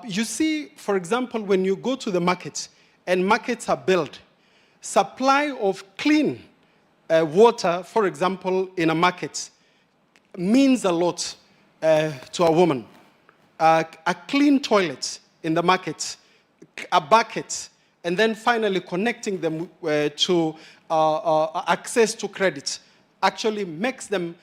M: you see, for example, when you go to the market and markets are built, supply of clean water, for example, in a market means a lot to a woman. A clean toilet in the market, a bucket, and then finally connecting them to access to credit actually makes them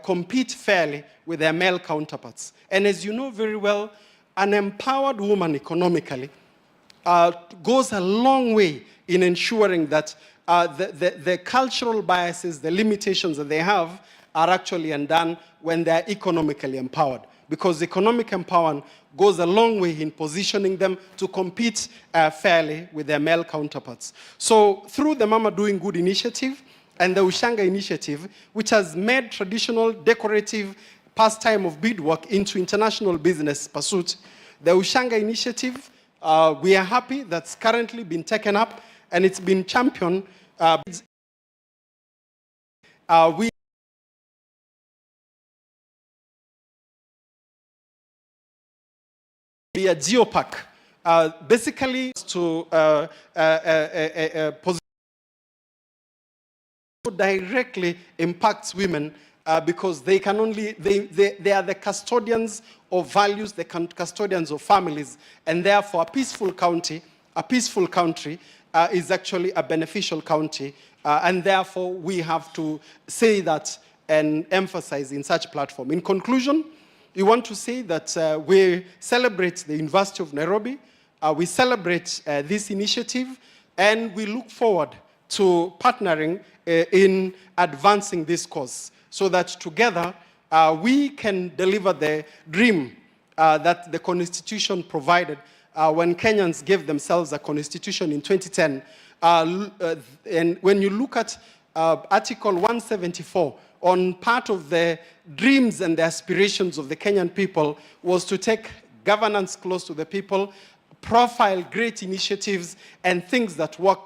M: compete fairly with their male counterparts. And as you know very well, an empowered woman economically goes a long way in ensuring that the cultural biases, the limitations that they have are actually undone when they're economically empowered. Because economic empowerment goes a long way in positioning them to compete fairly with their male counterparts. So through the Mama Doing Good initiative and the Ushanga initiative, which has made traditional decorative pastime of beadwork into international business pursuit, the Ushanga initiative, we are happy that's currently been taken up and it's been championed. We be a geopark, basically to directly impacts women because they can only, they are the custodians of values, the custodians of families, and therefore a peaceful county, a peaceful country is actually a beneficial county, and therefore we have to say that and emphasize in such platform. In conclusion, we want to say that we celebrate the University of Nairobi, we celebrate this initiative, and we look forward to partnering in advancing this cause so that together we can deliver the dream that the Constitution provided when Kenyans gave themselves a constitution in 2010. And when you look at Article 174, on part of the dreams and the aspirations of the Kenyan people was to take governance close to the people, profile great initiatives and things that work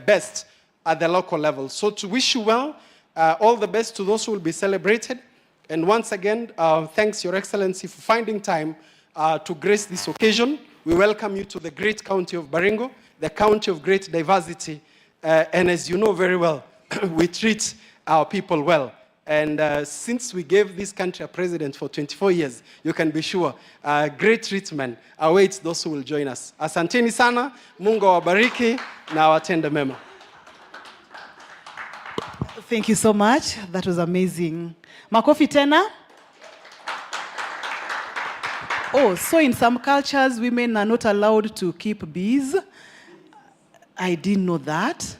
M: best at the local level. So to wish you well, all the best to those who will be celebrated. And once again, thanks Your Excellency for finding time to grace this occasion. We welcome you to the great county of Baringo, the county of great diversity. And as you know very well, we treat our people well. And since we gave this country a president for 24 years, you can be sure great treatment awaits those who will join us. Asanteni sana, Mungu awabariki na awatende mema.
C: Thank you so much. That was amazing. Makofi tena. Oh, so in some cultures, women are not allowed to keep bees. I didn't know that.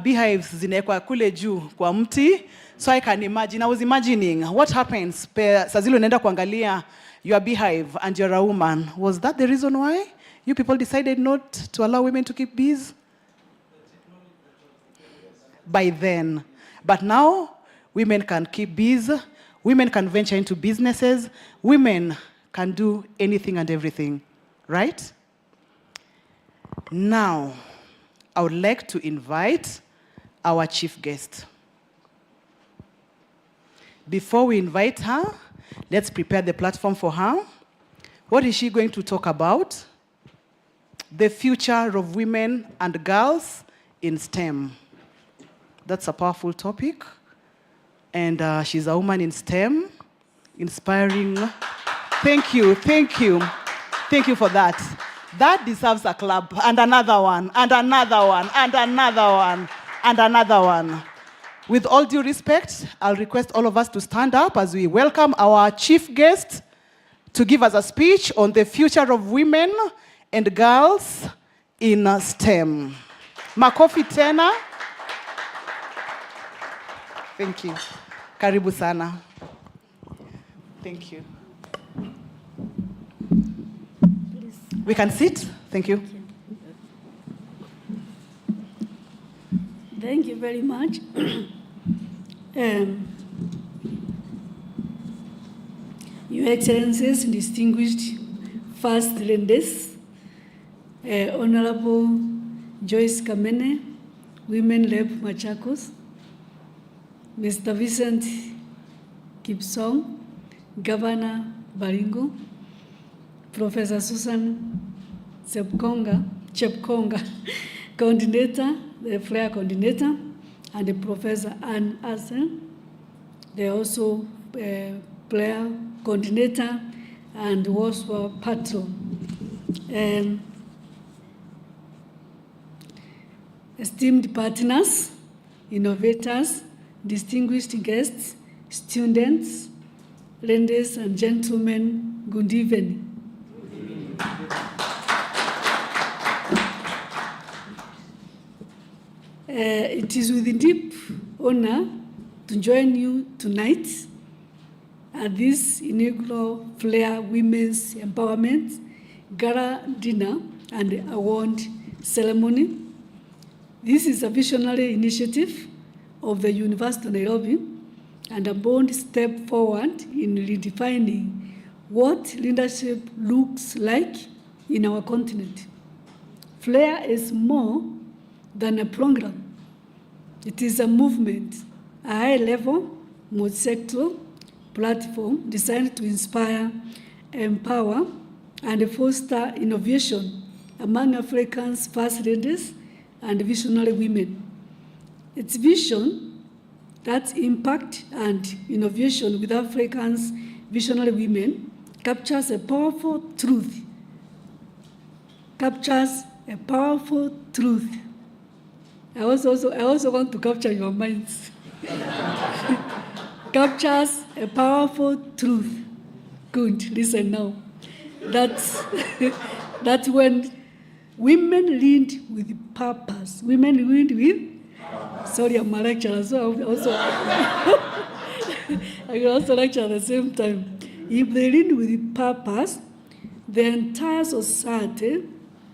C: Beehives zinekwa kule juu kwa mti. So I can imagine, I was imagining what happens saa zile unaenda kuangalia your beehive and you're a woman. Was that the reason why you people decided not to allow women to keep bees? By then. But now, women can keep bees, women can venture into businesses, women can do anything and everything, right? Now, I would like to invite our chief guest. Before we invite her, let's prepare the platform for her. What is she going to talk about? The future of women and girls in STEM. That's a powerful topic. And she's a woman in STEM, inspiring. Thank you, thank you. Thank you for that. That deserves a clap, and another one, and another one, and another one, and another one. With all due respect, I'll request all of us to stand up as we welcome our chief guest to give us a speech on the future of women and girls in STEM. Makofi tena. Thank you. Karibu sana. Thank you. We can sit. Thank you.
N: Thank you very much. Your Excellencies, distinguished First Ladies, Honorable Joyce Kamene, Women Rep Machakos, Mr. Vincent Kipsong, Governor Baringo, Professor Susan Chepkonga, Coordinator, the FLAIR Coordinator, and the Professor Ann Asen. They're also FLAIR Coordinator and also patron. Esteemed partners, innovators, distinguished guests, students, ladies and gentlemen, good evening. It is with deep honor to join you tonight at this inaugural FLAIR Women's Empowerment Gala Dinner and Award Ceremony. This is a visionary initiative of the University of Nairobi and a bold step forward in redefining what leadership looks like in our continent. FLAIR is more than a program. It is a movement, a high-level, multi-sectoral platform designed to inspire, empower, and foster innovation among Africa's first ladies and visionary women. Its vision, that impact and innovation with Africans' visionary women, captures a powerful truth. I also want to capture your minds. Captures a powerful truth. Good, listen now. That's when women lead with purpose. Women lead with, sorry, I'm a lecturer, so I can also lecture at the same time. If they lead with purpose, the entire society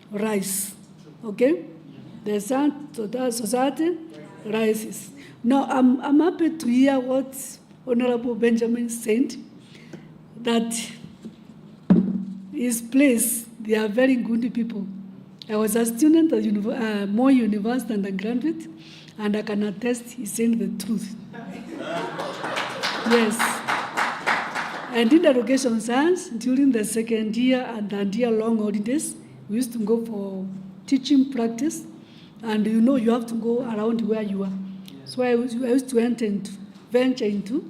N: rises. Okay? The entire society rises. Now, I'm happy to hear what Honorable Benjamin said, that his place, they are very good people. I was a student at Moi University undergraduate, and I can attest he's saying the truth. Yes. And in education science, during the second year and third year long holidays, we used to go for teaching practice, and you have to go around where you are. So I used to venture into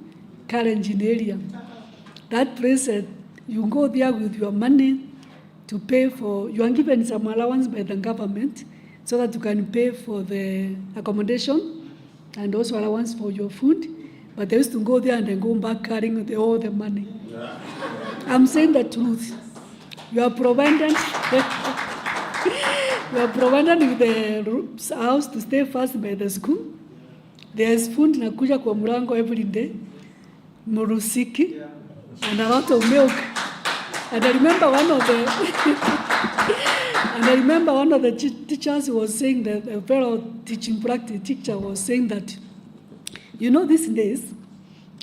N: Kalenjin area. That place, you go there with your money to pay for, you are given some allowance by the government so that you can pay for the accommodation and also allowance for your food. But they used to go there and then go back carrying all the money. I'm saying the truth. You are provided with the house to stay first by the school. There's food nakuja kwa mlango every day, murusiki, and a lot of milk. And I remember one of the teachers was saying that a fellow teaching practice teacher was saying that, these days,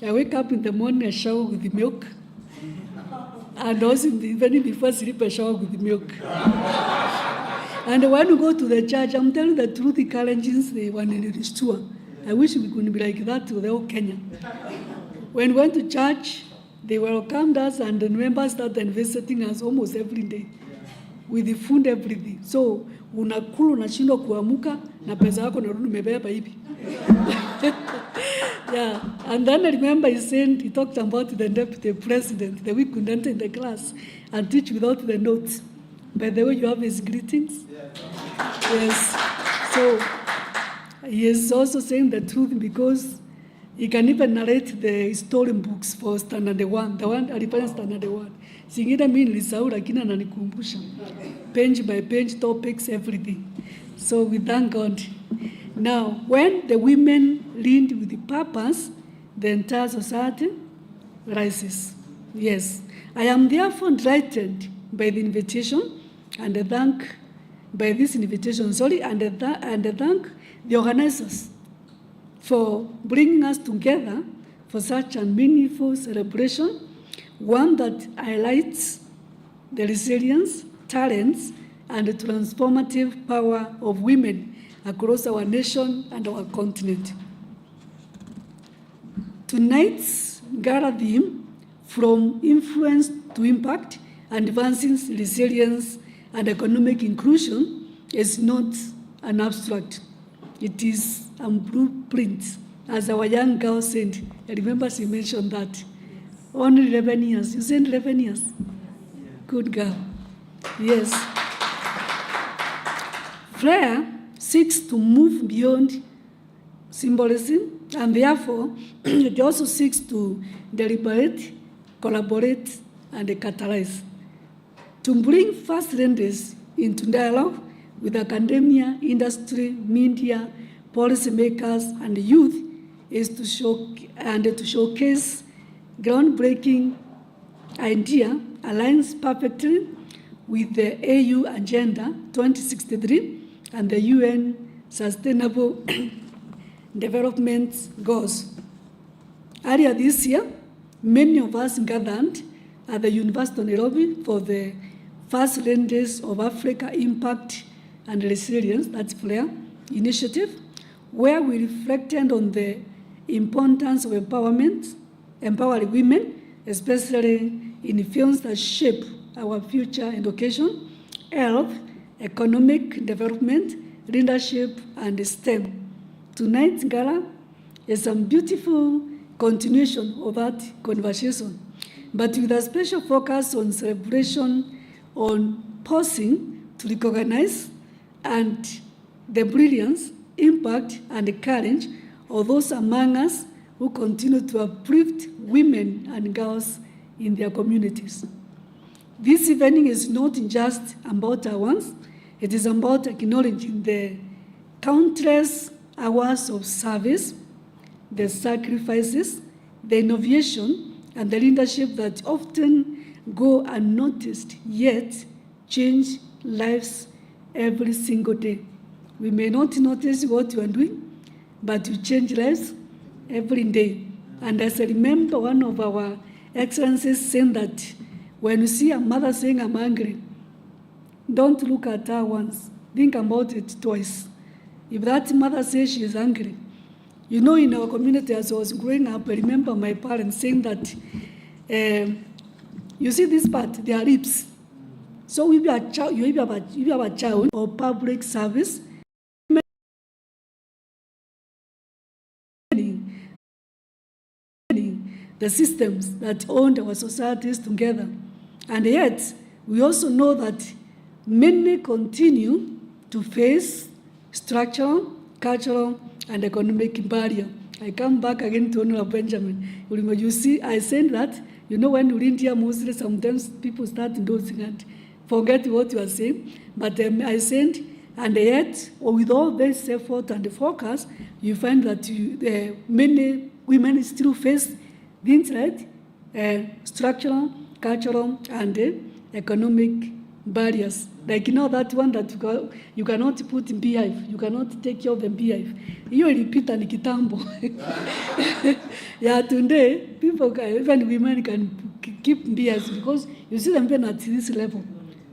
N: I wake up in the morning, I shower with the milk, and also in the evening before sleep, I shower with the milk. And when you go to the church, I'm telling the truth, the Kalenjins, they want to restore. I wish we could be like that to the whole Kenya. When we went to church, they welcomed us, and the members started visiting us almost every day with the food, everything. So, unakula unashindwa kuamuka na pesa yako narudi umebeba hivi. Yeah, and then I remember he talked about the deputy president, that we could enter in the class and teach without the notes. By the way, you have his greetings. Yes. So, He is also saying the truth because he can even narrate the story books for standard 1, the one alifanya standard 1. Zingine mimi nilisahau lakini ananikumbusha. Page by page topics, everything. So we thank God. Now, when the women lead with the purpose, the entire society rises. Yes. I am therefore delighted by the invitation and thank by this invitation, and thank the organizers for bringing us together for such a meaningful celebration, one that highlights the resilience, talents, and the transformative power of women across our nation and our continent. Tonight's Gala theme, From Influence to Impact, Advancing Resilience and Economic Inclusion, is not an abstract. It is a blueprint. As our young girl said, I remember she mentioned that. Only 11 years. You said 11 years? Good girl. Yes. FLAIR seeks to move beyond symbolism, and therefore it also seeks to deliberate, collaborate, and catalyze. To bring first lenders into dialogue with academia, industry, media, policymakers, and youth is to showcase groundbreaking idea aligns perfectly with the AU Agenda 2063 and the UN Sustainable Development Goals. Earlier this year, many of us gathered at the University of Nairobi for the First Lenders of Africa Impact and Resilience, that's FLAIR, initiative, where we reflected on the importance of empowering women, especially in fields that shape our future education, health, economic development, leadership, and STEM. Tonight's gala is a beautiful continuation of that conversation, but with a special focus on celebration, on pausing to recognize and the brilliance, impact, and courage of those among us who continue to uplift women and girls in their communities. This evening is not just about awards, it is about acknowledging the countless hours of service, the sacrifices, the innovation, and the leadership that often go unnoticed, yet change lives every single day. We may not notice what you are doing, but you change lives every day. And as I remember one of our excellencies saying that when you see a mother saying, I'm angry, don't look at her once. Think about it twice. If that mother says she is angry, you know, in our community as I was growing up, I remember my parents saying that, you see this part, they are lips. So if you have a child or public service, the systems that owned our societies together. And yet, we also know that many continue to face structural, cultural, and economic barrier. I come back again to Honorable Benjamin. You see, I said that, you know, when you're in India, mostly sometimes people start dozing and forget what you are saying. But I said, and yet, with all this effort and focus, you find that many women still face things like structural, cultural, and economic barriers. Like, you know, that one that you cannot put in beehive, you cannot take care of the beehive. You ilipita ni kitambo. Yeah, today, people, even women can keep beehives because you see them at this level.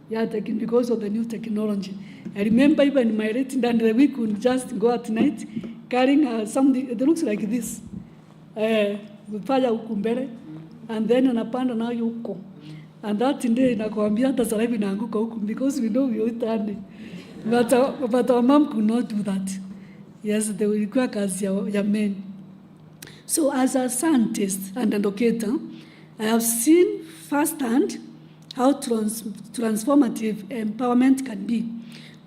N: Yeah, because of the new technology. I remember even in my rating that we could just go at night carrying something that looks like this. Fire huku mbele, and then anapanda nayo huko. And that day nakwambia hata saliva inaanguka huku because we know we are turning. But our mom could not do that. Yes, they will require kazi ya men. So as a scientist and educator, I have seen firsthand how transformative empowerment can be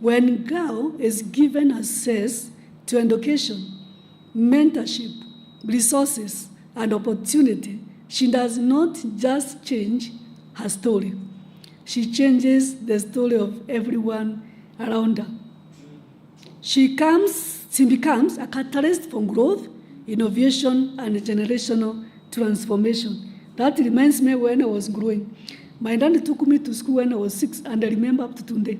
N: when girl is given access to education, mentorship, resources, and opportunity, she does not just change her story. She changes the story of everyone around her. She becomes a catalyst for growth, innovation, and generational transformation. That reminds me when I was growing. My dad took me to school when I was 6, and I remember up to today.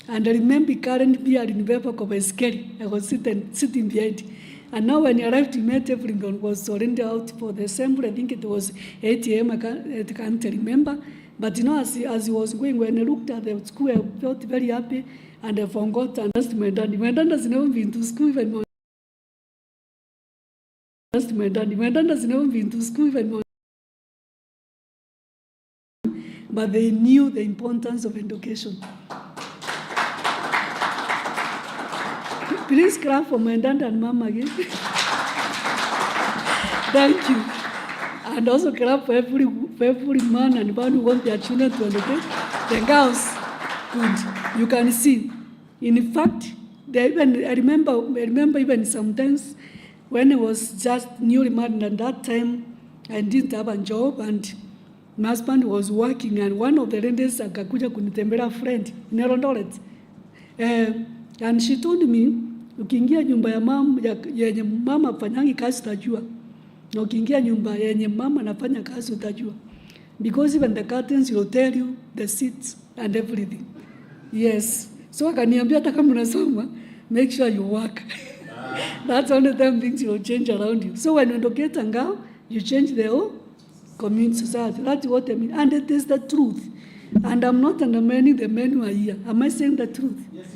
N: And I remember carrying me in the back of a scary. I was sitting behind. And now when I arrived, he met everyone was surrendered out for the assembly. I think it was 8 a.m. I can't remember. But you know, as he was going, when I looked at the school, I felt very happy. And I forgot to ask my dad. My dad has never been to school even more. My dad has never been to school even more. But they knew the importance of education. Please clap for my dad and mom again. Thank you. And also clap for every man and woman who wants their children to educate. The girls, good. You can see. In fact, I remember even sometimes when I was just newly married, at that time I didn't have a job, and my husband was working, and one of the ladies akakuja kunitembelea friend in Eldoret. And she told me, ukiingia nyumba ya mama yenye mama afanyangi kazi utajua, na ukiingia nyumba yenye mama anafanya kazi utajua, because even the curtains will tell you the seats and everything. Yes. So akaniambia hata kama unasoma, make sure you work. That's only time things will change around you. So when you educate a girl, you change the whole community, society. That's what I mean. And it is the truth. And I'm not undermining the men who are here. Am I saying the truth? Yes.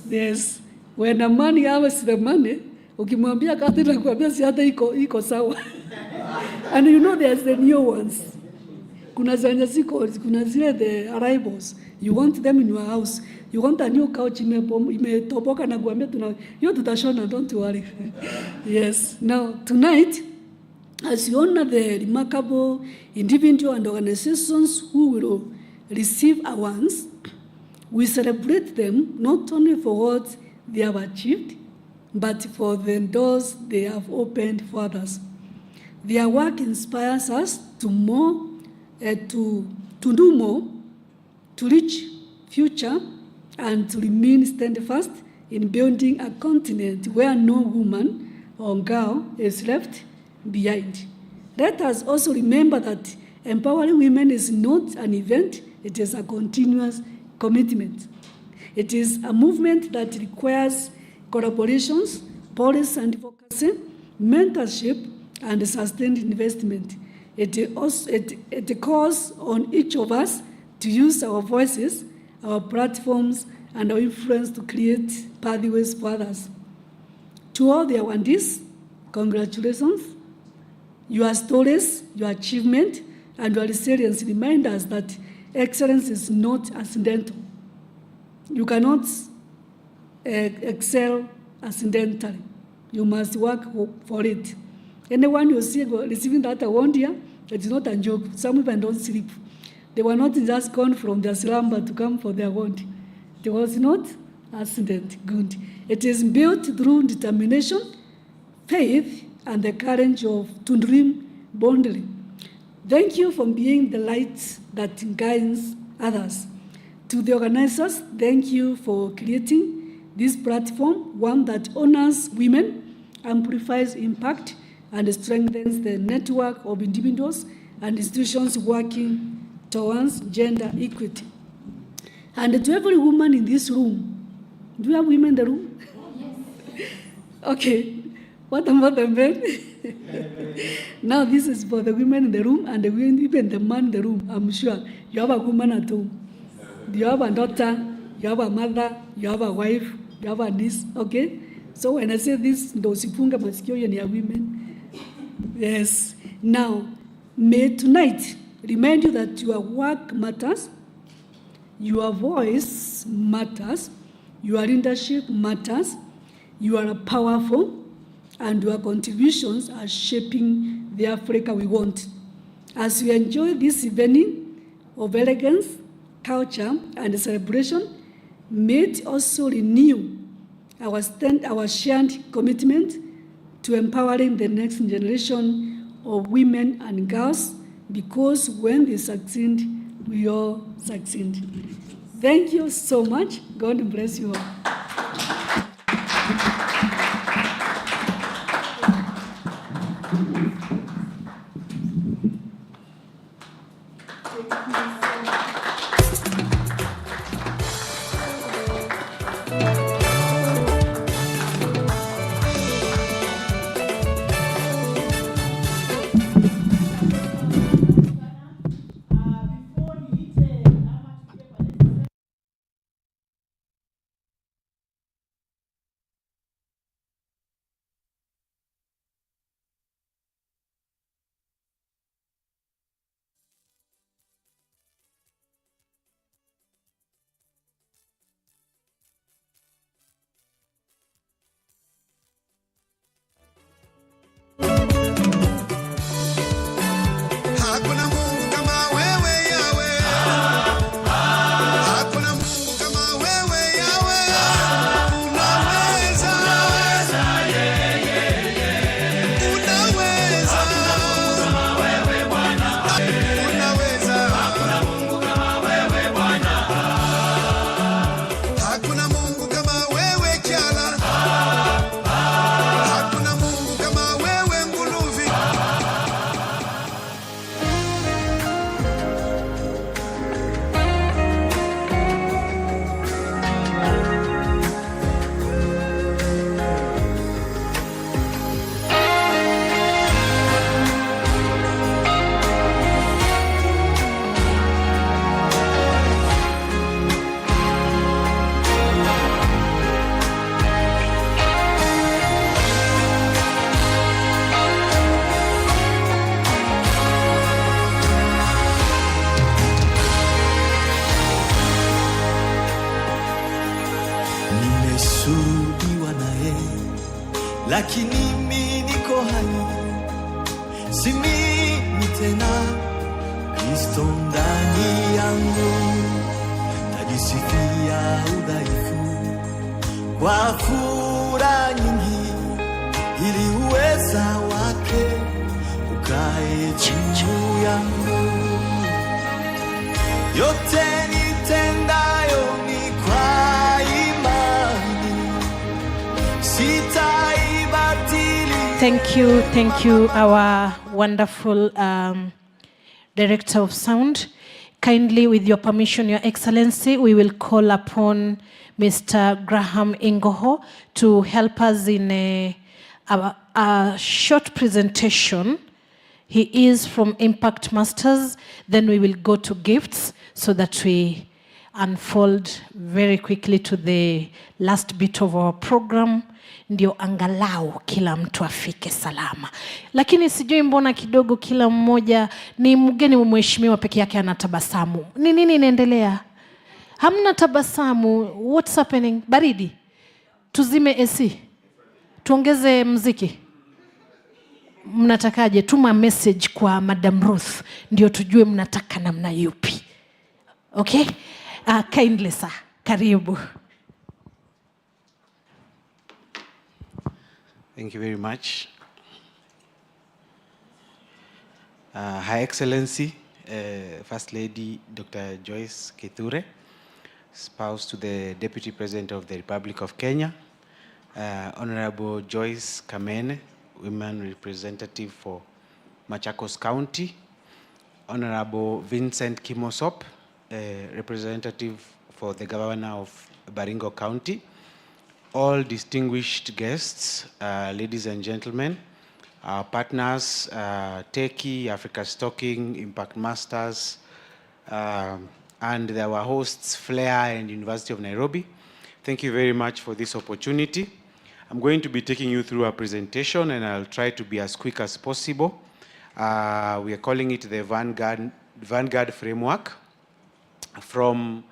N: Yes. When a man has the money, ukimwambia kati na kuambia si hata iko sawa. And you know there's the new ones. Kuna zile the arrivals. You want them in your house. You want a new couch imetoboka na kuambia hiyo tutashona, don't worry. Yes. Now tonight, as you honor the remarkable individual and organizations who will receive awards, we celebrate them not only for what they have achieved, but for the doors they have opened for others. Their work inspires us to do more, to reach future, and to remain steadfast in building a continent where no woman or girl is left behind. Let us also remember that empowering women is not an event, it is a continuous commitment. It is a movement that requires collaborations, policy and advocacy, mentorship, and sustained investment. It calls on each of us to use our voices, our platforms, and our influence to create pathways for others. To all the awardees, congratulations. Your stories, your achievement, and your resilience remind us that excellence is not accidental. You cannot excel accidentally. You must work for it. Anyone you see receiving that award here, it's not a joke. Some even don't sleep. They were not just gone from their slumber to come for the award. It was not accident. Good. It is built through determination, faith, and the courage to dream boldly. Thank you for being the light that guides others. To the organizers, thank you for creating this platform, one that honors women, amplifies impact, and strengthens the network of individuals and institutions working towards gender equity. And to every woman in this room, do you have women in the room? Yes. Okay. What about the men? Now this is for the women in the room and even the man in the room. I'm sure you have a woman at home. You have a daughter, you have a mother, you have a wife, you have a niece. Okay? So when I say this, dosifunga masikio ni women. Yes. Now, may tonight remind you that your work matters, your voice matters, your leadership matters, you are powerful, and your contributions are shaping the Africa we want. As you enjoy this evening of elegance, culture, and celebration, may it also renew our shared commitment to empowering the next generation of women and girls, because when they succeed, we all succeed. Thank you so much. God bless you all.
K: Hakuna Mungu kama wewe Yawe. Hakuna Mungu kama wewe Yawe. Unaweza. Unaweza. Unaweza. Hakuna Mungu kama wewe Bwana. Hakuna Mungu kama wewe Gala. Hakuna Mungu kama wewe Nguluvi.
O: Nimesulubiwa naye, lakini mimi niko hai, si mimi tena, Kristo ndani yangu. Najisifia udhaifu kwa furaha nyingi, ili uweza wake ukae juu yangu. Yote nitendayo ni kwa imani, sitaibatili.
B: Thank you, our wonderful Director of Sound. Kindly, with your permission, Your Excellency, we will call upon Mr. Graham Ingoho to help us in a short presentation. He is from Impact Masters. Then we will go to gifts so that we unfold very quickly to the last bit of our program. Ndio angalau kila mtu afike salama. Lakini sijui mbona kidogo kila mmoja ni mgeni mheshimiwa peke yake anatabasamu. Ni nini inaendelea? Hamna tabasamu. What's happening? Baridi. Tuzime AC. Tuongeze mziki. Mnatakaje? Tuma message kwa Madam Ruth ndio tujue mnataka namna yupi. Okay? Kindly sir. Karibu.
P: Thank you very much. Her Excellency, First Lady Dr. Joyce Kithure, spouse to the Deputy President of the Republic of Kenya, Honorable Joyce Kamene, Women Representative for Machakos County, Honorable Vincent Kimosop, Representative for the Governor of Baringo County, all distinguished guests, ladies and gentlemen, our partners, Teki, Africa Stocking, Impact Masters, and our hosts, FLAIR and University of Nairobi. Thank you very much for this opportunity. I'm going to be taking you through a presentation, and I'll try to be as quick as possible. We are calling it the Vanguard Framework, from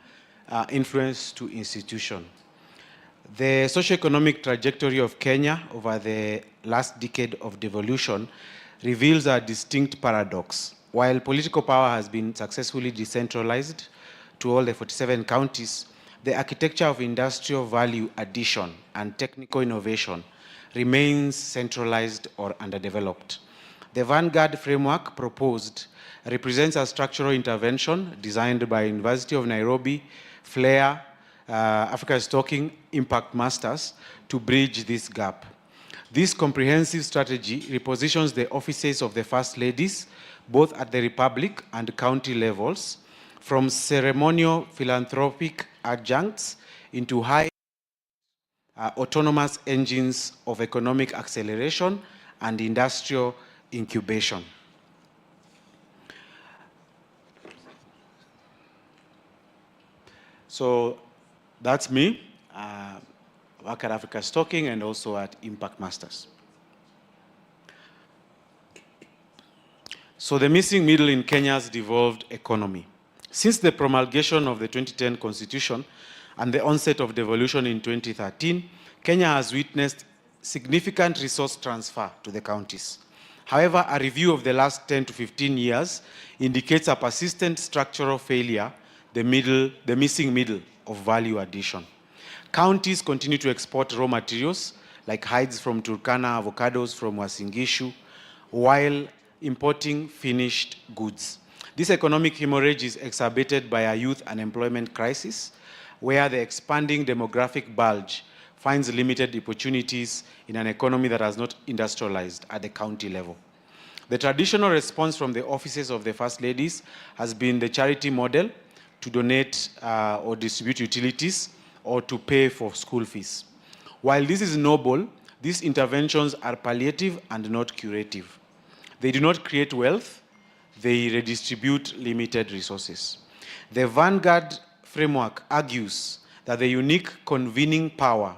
P: influence to institution. The socioeconomic trajectory of Kenya over the last decade of devolution reveals a distinct paradox. While political power has been successfully decentralized to all the 47 counties, the architecture of industrial value addition and technical innovation remains centralized or underdeveloped. The Vanguard framework proposed represents a structural intervention designed by University of Nairobi, FLAIR, Africa Stocking Impact Masters to bridge this gap. This comprehensive strategy repositions the offices of the First Ladies, both at the Republic and county levels, from ceremonial philanthropic adjuncts into high autonomous engines of economic acceleration and industrial incubation. So that's me. Work at Africa Stocking and also at Impact Masters. So the missing middle in Kenya's devolved economy. Since the promulgation of the 2010 Constitution and the onset of devolution in 2013, Kenya has witnessed significant resource transfer to the counties. However, a review of the last 10 to 15 years indicates a persistent structural failure, the missing middle of value addition. Counties continue to export raw materials like hides from Turkana, avocados from Uasin Gishu, while importing finished goods. This economic hemorrhage is exacerbated by a youth unemployment crisis, where the expanding demographic bulge finds limited opportunities in an economy that has not industrialized at the county level. The traditional response from the offices of the First Ladies has been the charity model to donate or distribute utilities or to pay for school fees. While this is noble, these interventions are palliative and not curative. They do not create wealth, they redistribute limited resources. The Vanguard framework argues that the unique convening power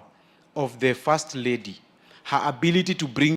P: of the First Lady, her ability to bring